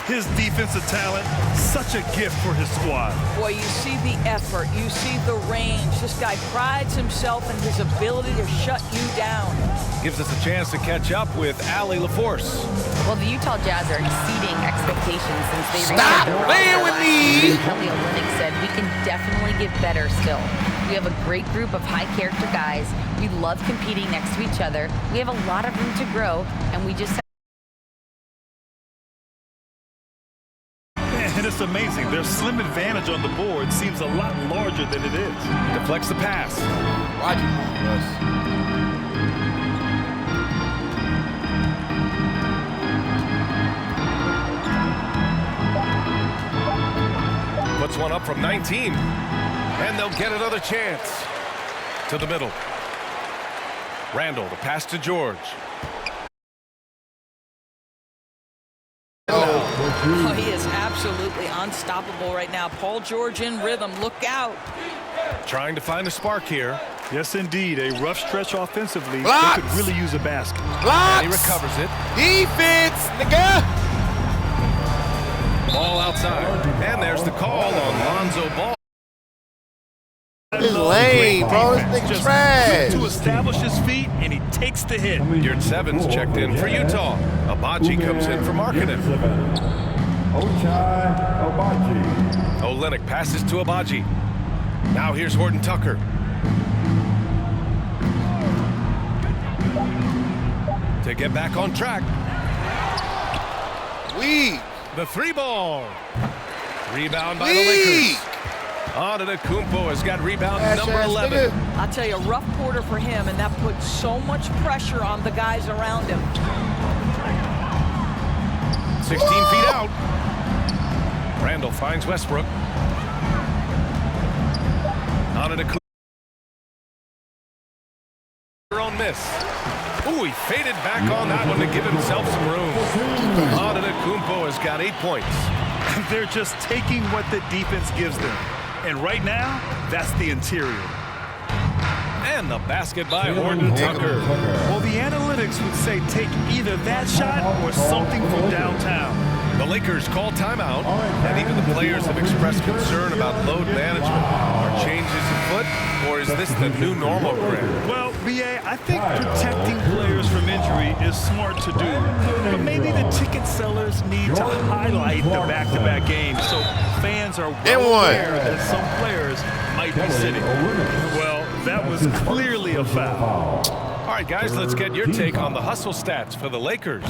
His defensive talent, such a gift for his squad. Boy, you see the effort, you see the range. This guy prides himself in his ability to shut you down. Gives us a chance to catch up with Allie LaForce. Well, the Utah Jazz are exceeding expectations since they Stop playing with me! Kelly Olynyk said, we can definitely get better still. We have a great group of high-character guys. We love competing next to each other. We have a lot of room to grow, and we just And it's amazing. Their slim advantage on the board seems a lot larger than it is. Deflects the pass. Watch it, Puts one up from 19. And they'll get another chance. To the middle. Randall, the pass to George. Oh, he is absolutely unstoppable right now. Paul George in rhythm. Look out. Trying to find a spark here. Yes, indeed. A rough stretch offensively. Blocks. They could really use a basket. Blocks. And he recovers it. Defense, nigga. Ball outside. And there's the call on Lonzo Ball. This is lame, bro. This nigga trash. To establish his feet, and he takes the hit. Yurt Sevens checked in for Utah. Abaji comes in for Markkanen. Olynyk passes to Abaji. Now here's Horton Tucker. To get back on track. Weak. The 3-ball. Rebound by the Lakers. Antetokounmpo has got rebound number 11. I'll tell you, a rough quarter for him, and that puts so much pressure on the guys around him. 16 feet out. Randall finds Westbrook. Antetokounmpo. On miss. Ooh, he faded back on that one to give himself some room. Antetokounmpo has got 8 points. They're just taking what the defense gives them. And right now, that's the interior. And the basket by Horton Tucker. Well, the analytics would say take either that shot or something from downtown. The Lakers call timeout, and even the players have expressed concern about load management. Are changes afoot, or is this the new normal, Greg? Well, BA, I think protecting players from injury is smart to do. But maybe the ticket sellers need to highlight the back-to-back games so fans are well aware that some players might be sitting. Well, that was clearly a foul. All right, guys, let's get your take on the hustle stats for the Lakers.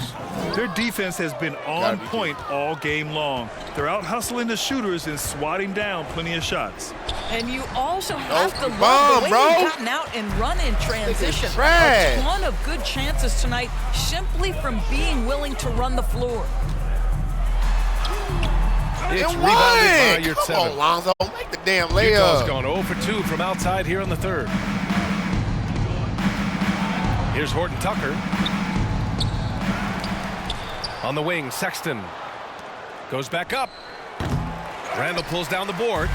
Their defense has been on point all game long. They're out hustling the shooters and swatting down plenty of shots. And you also have to love the way they've gotten out and run in transition. A ton of good chances tonight simply from being willing to run the floor. It's rebounded by your Come on, Lonzo, make the damn layup. Utah's gone 0 for 2 from outside here in the third. Here's Horton Tucker. On the wing, Sexton goes back up. Randall pulls down the board.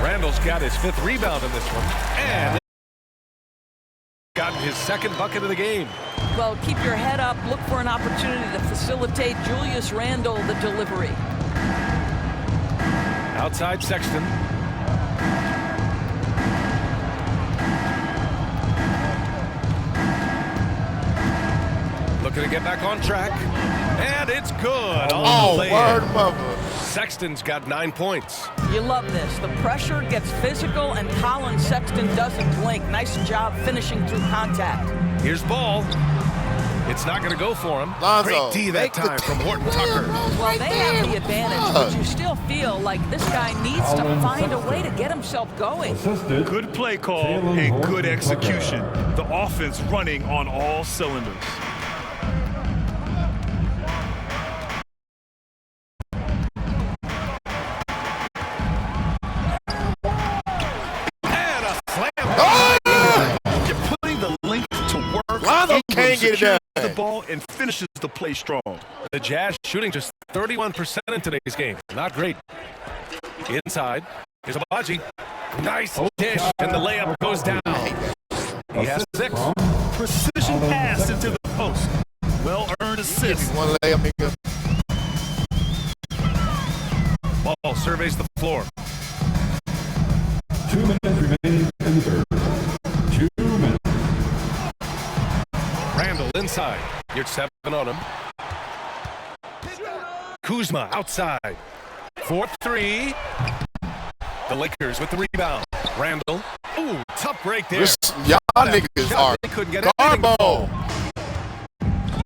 Randall's got his 5th rebound in this one. And got his 2nd bucket of the game. Well, keep your head up. Look for an opportunity to facilitate Julius Randle the delivery. Outside Sexton. Looking to get back on track. And it's good. Oh, word mother. Sexton's got 9 points. You love this. The pressure gets physical, and Colin Sexton doesn't blink. Nice job finishing through contact. Here's Ball. It's not going to go for him. Lonzo, great D that time from Horton Tucker. Well, they have the advantage, but you still feel like this guy needs to find a way to get himself going. Good play call and good execution. The offense running on all cylinders. Can't get it done. The ball and finishes the play strong. The Jazz shooting just 31% in today's game. Not great. Inside. Here's Abaji. Nice dish, and the layup goes down. He has 6. Precision pass into the post. Well-earned assist. One layup, nigga. Ball surveys the floor. 2 minutes remaining in the third. 2 minutes. Randall inside. You're 7 on him. Kuzma outside. 4-3. The Lakers with the rebound. Randall. Ooh, tough break there. Y'all niggas are garbo.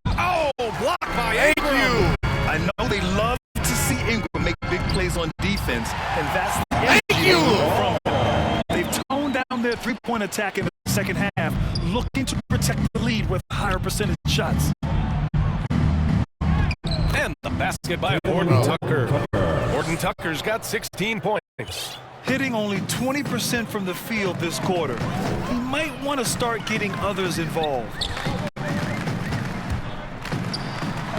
Oh, blocked by Ingram. I know they love to see Ingram make big plays on defense, and that's the energy from them. They've toned down their three-point attack in the second half, looking to protect the lead with higher percentage shots. And the basket by Horton Tucker. Horton Tucker's got 16 points. Hitting only 20% from the field this quarter. He might want to start getting others involved.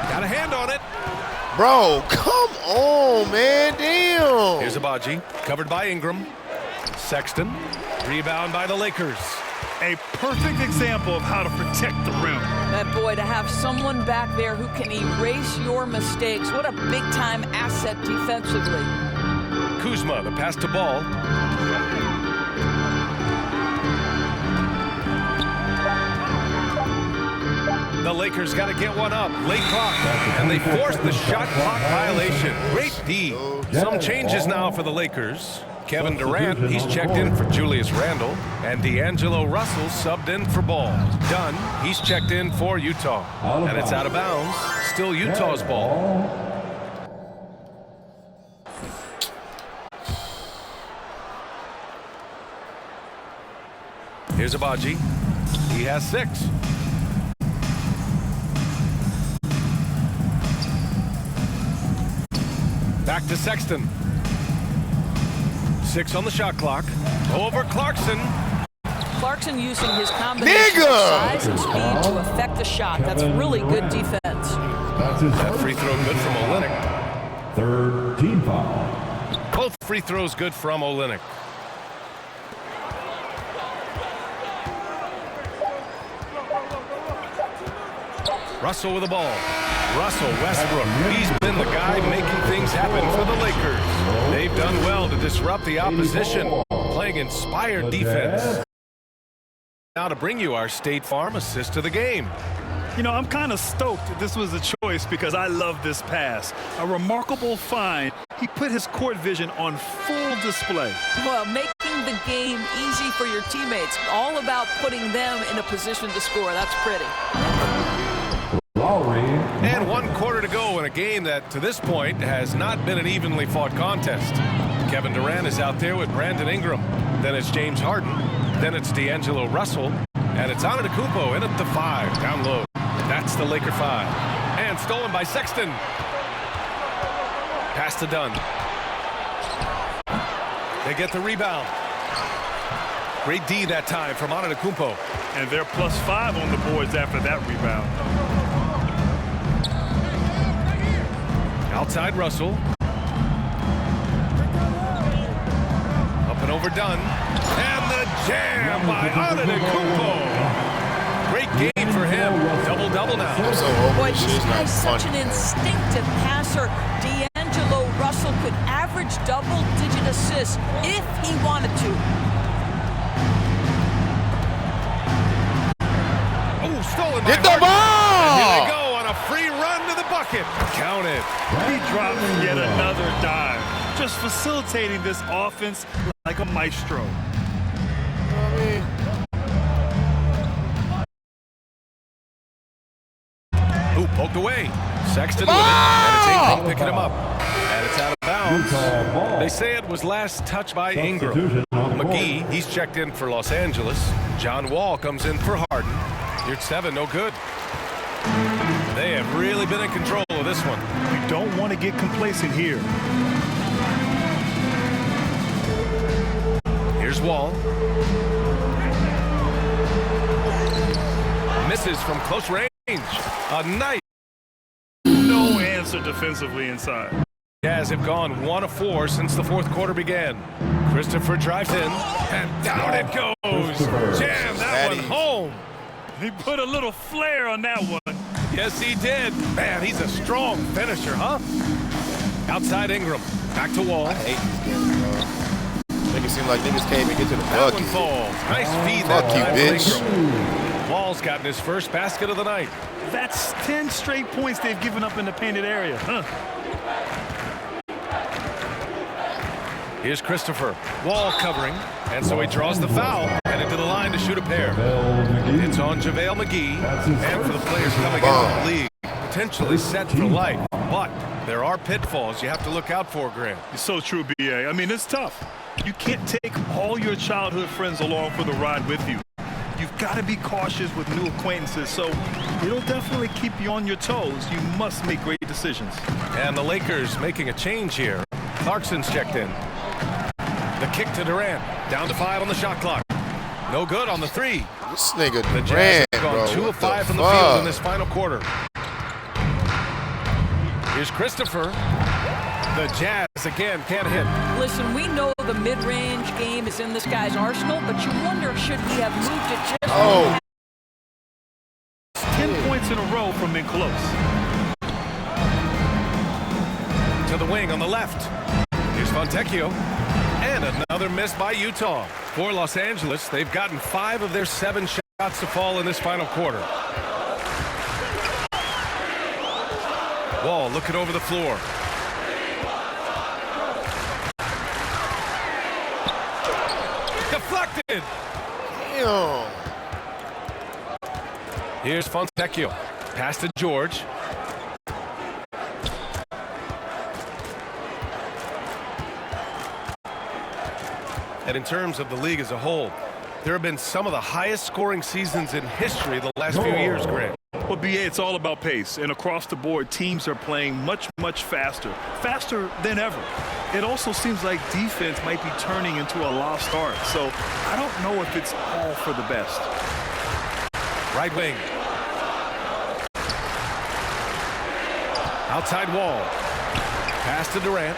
Got a hand on it. Bro, come on, man. Damn. Here's Abaji, covered by Ingram. Sexton, rebound by the Lakers. A perfect example of how to protect the rim. That boy, to have someone back there who can erase your mistakes. What a big-time asset defensively. Kuzma, the pass to Ball. The Lakers got to get one up. Late clock, and they forced the shot clock violation. Great D. Some changes now for the Lakers. Kevin Durant, he's checked in for Julius Randle, and D'Angelo Russell subbed in for Ball. Dunn, he's checked in for Utah, and it's out of bounds. Still Utah's ball. Here's Abaji. He has 6. Back to Sexton. 6 on the shot clock. Over Clarkson. Clarkson using his combination of size and speed to affect the shot. That's really good defense. That free throw good from Olynyk. Third team foul. Both free throws good from Olynyk. Russell with the ball. Russell Westbrook. He's been the guy making things happen for the Lakers. They've done well to disrupt the opposition, playing inspired defense. Now to bring you our State Farm assist to the game. You know, I'm kind of stoked that this was a choice because I love this pass. A remarkable find. He put his court vision on full display. Well, making the game easy for your teammates. All about putting them in a position to score. That's pretty. And 1 quarter to go in a game that, to this point, has not been an evenly fought contest. Kevin Durant is out there with Brandon Ingram. Then it's James Harden. Then it's D'Angelo Russell. And it's Antetokounmpo in at the 5, down low. That's the Laker 5. And stolen by Sexton. Pass to Dunn. They get the rebound. Great D that time from Antetokounmpo. And they're +5 on the boards after that rebound. Outside Russell. Up and over Dunn. And the jam by Antetokounmpo. Great game for him. Double-double now. Boy, this guy's such an instinctive passer. D'Angelo Russell could average double-digit assists if he wanted to. Oh, stolen by Get the ball! And here they go on a free run to the bucket. Count it. He drops yet another dime. Just facilitating this offense like a maestro. Ooh, poked away. Sexton with it, and it's Ingram picking him up. And it's out of bounds. They say it was last touched by Ingram. McGee, he's checked in for Los Angeles. John Wall comes in for Harden. You're at 7, no good. They have really been in control of this one. You don't want to get complacent here. Here's Wall. Misses from close range. A nice. No answer defensively inside. Jazz have gone 1 of 4 since the 4th quarter began. Christopher drives in, and down it goes. Jam that one home. He put a little flair on that one. Yes, he did. Man, he's a strong finisher, huh? Outside Ingram. Back to Wall. I hate this game, bro. Make it seem like niggas can't even get to the That bucket. one falls. Nice feed Fuck that you, time bitch. for Ingram. Wall's gotten his first basket of the night. That's 10 straight points they've given up in the painted area. Huh. Here's Christopher. Wall covering, and so he draws the foul, headed to the line to shoot a pair. It's on JaVale McGee, and for the players coming into the league, potentially set for life. But there are pitfalls you have to look out for, Grant. It's so true, B.A. I mean, it's tough. You can't take all your childhood friends along for the ride with you. You've got to be cautious with new acquaintances, so it'll definitely keep you on your toes. You must make great decisions. And the Lakers making a change here. Clarkson's checked in. The kick to Durant. Down to 5 on the shot clock. No good on the 3. This nigga The Jazz Durant, have bro. gone 2 of 5 from the fuck? field in this final quarter. Here's Christopher. The Jazz again can't hit. Listen, we know the mid-range game is in this guy's arsenal, but you wonder, should he have moved it just 10 points in a row from in close. To the wing on the left. Here's Fontecchio. And another miss by Utah. For Los Angeles, they've gotten 5 of their 7 shots to fall in this final quarter. Wall looking over the floor. Deflected. Damn. Here's Fontecchio. Pass to George. And in terms of the league as a whole, there have been some of the highest scoring seasons in history the last few years, Grant. Well, B.A., it's all about pace. And across the board, teams are playing much, much faster. Faster than ever. It also seems like defense might be turning into a lost art. So I don't know if it's all for the best. Right wing. Outside Wall. Pass to Durant.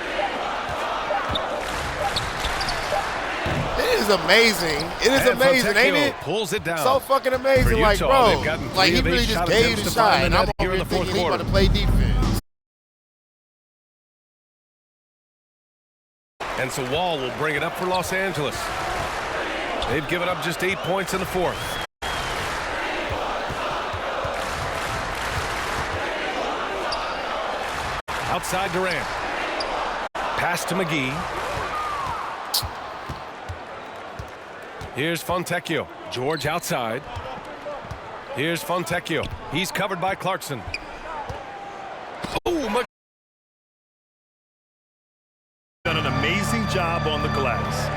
is amazing. It is amazing, ain't it? Pulls it down. So fucking amazing. Like, bro, like he really just gave the shot. And I'm over here thinking he's about to play defense. And so Wall will bring it up for Los Angeles. They've given up just 8 points in the fourth. Outside Durant. Pass to McGee. Here's Fontecchio. George outside. Here's Fontecchio. He's covered by Clarkson. Oh, done an amazing job on the glass.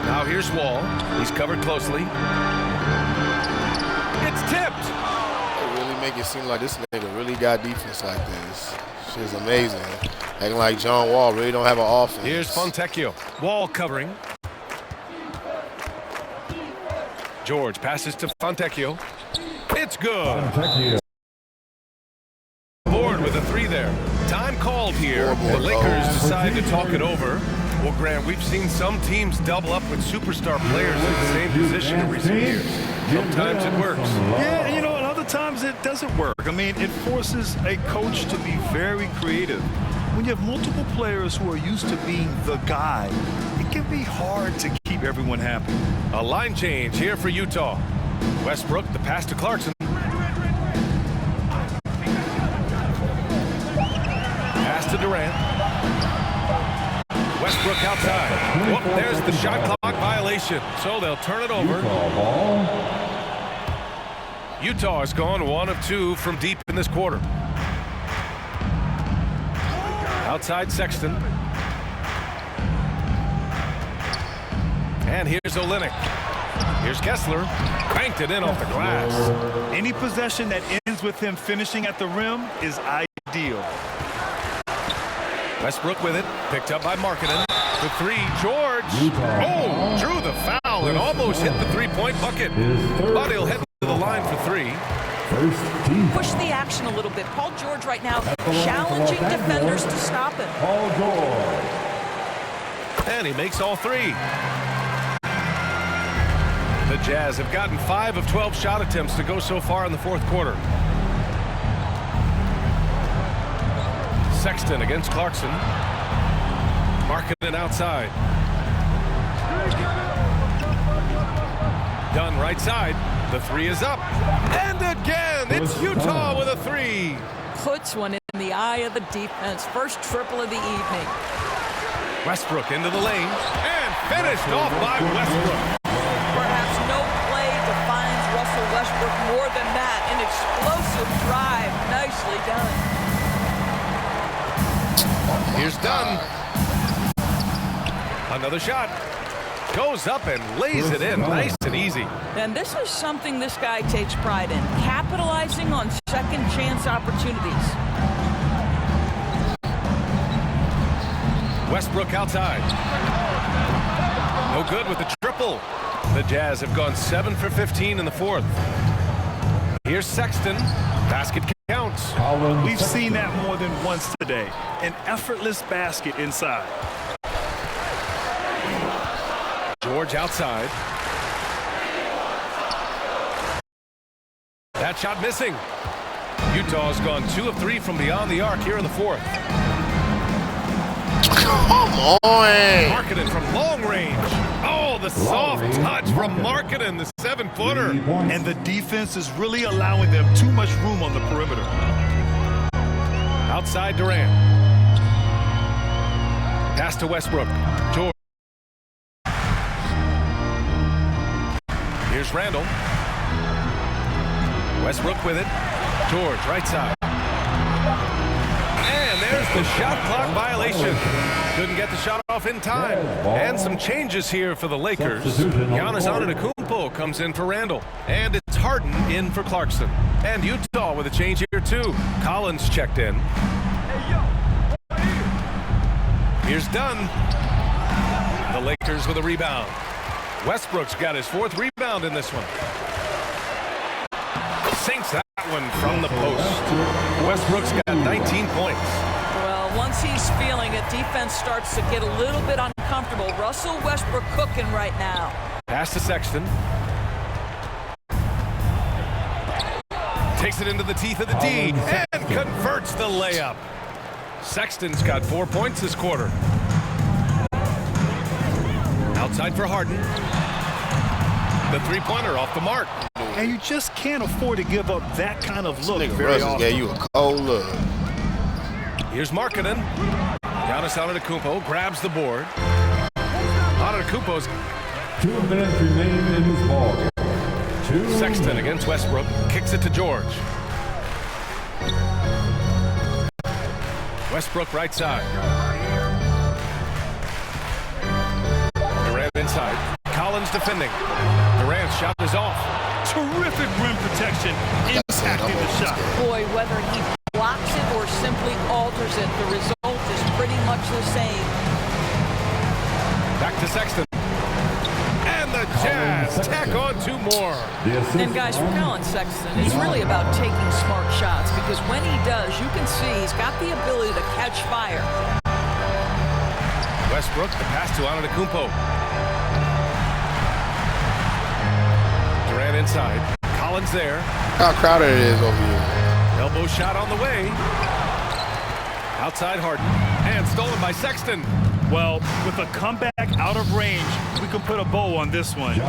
Now here's Wall. He's covered closely. It's tipped. They really make it seem like this nigga really got defense like this. Shit's amazing. Acting like John Wall really don't have an offense. Here's Fontecchio. Wall covering. George passes to Fontecchio. It's good. Fontecchio. Board with a three there. Time called here. The Lakers decide to talk it over. Well, Grant, we've seen some teams double up with superstar players in the same position in recent years. Sometimes it works. Yeah, you know, and other times it doesn't work. I mean, it forces a coach to be very creative. When you have multiple players who are used to being the guy, it can be hard to keep everyone happy. A line change here for Utah. Westbrook, the pass to Clarkson. Pass to Durant. Westbrook outside. Whoop, there's the shot clock violation. So they'll turn it over. Utah has gone 1 of 2 from deep in this quarter. Outside Sexton. And here's Olynyk. Here's Kessler. Banked it in off the glass. Any possession that ends with him finishing at the rim is ideal. Westbrook with it. Picked up by Markkanen. The three. George. Oh, drew the foul and almost hit the three-point bucket. But he'll head to the line for three. Push the action a little bit. Paul George right now challenging defenders to stop him. Paul George. And he makes all three. The Jazz have gotten 5 of 12 shot attempts to go so far in the fourth quarter. Sexton against Clarkson. Markkanen outside. Dunn right side. The three is up. And again, it's Utah with a three. Puts one in the eye of the defense. First triple of the evening. Westbrook into the lane. And finished off by Westbrook. Perhaps no play defines Russell Westbrook more than that. An explosive drive. Nicely done. Here's Dunn. Another shot. Goes up and lays it in nice and easy. And this is something this guy takes pride in. Capitalizing on second chance opportunities. Westbrook outside. No good with the triple. The Jazz have gone 7 for 15 in the fourth. Here's Sexton. Basket counts. We've seen that more than once today. An effortless basket inside. George outside. That shot missing. Utah's gone 2 of 3 from beyond the arc here in the fourth. Come on. Markkanen from long range. Oh, the soft touch from Markkanen, the 7-footer. And the defense is really allowing them too much room on the perimeter. Outside Durant. Pass to Westbrook. George. Here's Randall. Westbrook with it. George, right side. And there's the shot clock violation. Couldn't get the shot off in time. And some changes here for the Lakers. Giannis Antetokounmpo comes in for Randall. And it's Harden in for Clarkson. And Utah with a change here too. Collins checked in. Here's Dunn. The Lakers with a rebound. Westbrook's got his 4th rebound in this one. Sinks that one from the post. Westbrook's got 19 points. Well, once he's feeling it, defense starts to get a little bit uncomfortable. Russell Westbrook cooking right now. Pass to Sexton. Takes it into the teeth of the D and converts the layup. Sexton's got 4 points this quarter. Outside for Harden. The three-pointer off the mark. And you just can't afford to give up that kind of look very often. Gave you a cold look. Here's Markkanen. Giannis Antetokounmpo grabs the board. Antetokounmpo's 2 minutes remain in this ball game. Sexton against Westbrook. Kicks it to George. Westbrook right side. Durant inside. Collins defending. Durant's shot is off. Terrific rim protection impacting the shot. Boy, whether he blocks it or simply alters it, the result is pretty much the same. Back to Sexton. And the Jazz tack on 2 more. And guys, for Colin Sexton, it's really about taking smart shots, because when he does, you can see he's got the ability to catch fire. Westbrook, the pass to Antetokounmpo. Durant inside. Collins there. How crowded it is over here. Elbow shot on the way. Outside Harden. And stolen by Sexton. Well, with a comeback out of range, we can put a bow on this one.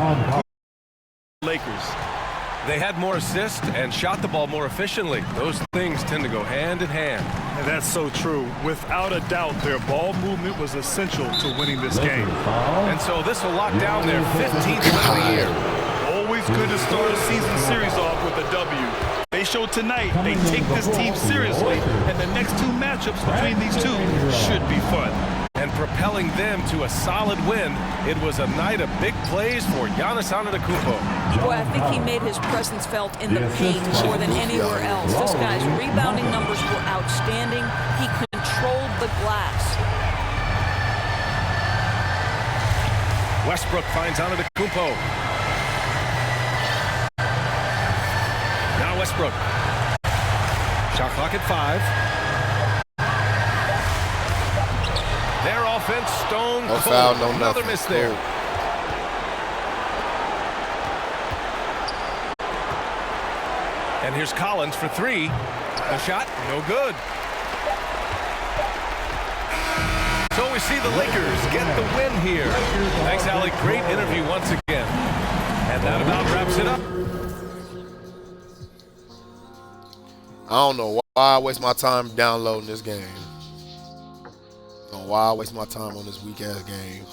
Lakers. They had more assists and shot the ball more efficiently. Those things tend to go hand in hand. And that's so true. Without a doubt, their ball movement was essential to winning this game. And so this will lock down their 15th win of the year. Always good to start a season series off with a W. They showed tonight they take this team seriously, and the next 2 matchups between these two should be fun. And propelling them to a solid win, it was a night of big plays for Giannis Antetokounmpo. Boy, I think he made his presence felt in the paint more than anywhere else. This guy's rebounding numbers were outstanding. He controlled the glass. Westbrook finds Antetokounmpo. Now Westbrook. Shot clock at 5. Their offense stone cold. No foul, no Another nothing. miss there. And here's Collins for 3. The shot, no good. So we see the Lakers get the win here. Thanks, Allie. Great interview once again. And that about wraps it up. I don't know why I waste my time downloading this game. I don't know why I waste my time on this weak-ass game.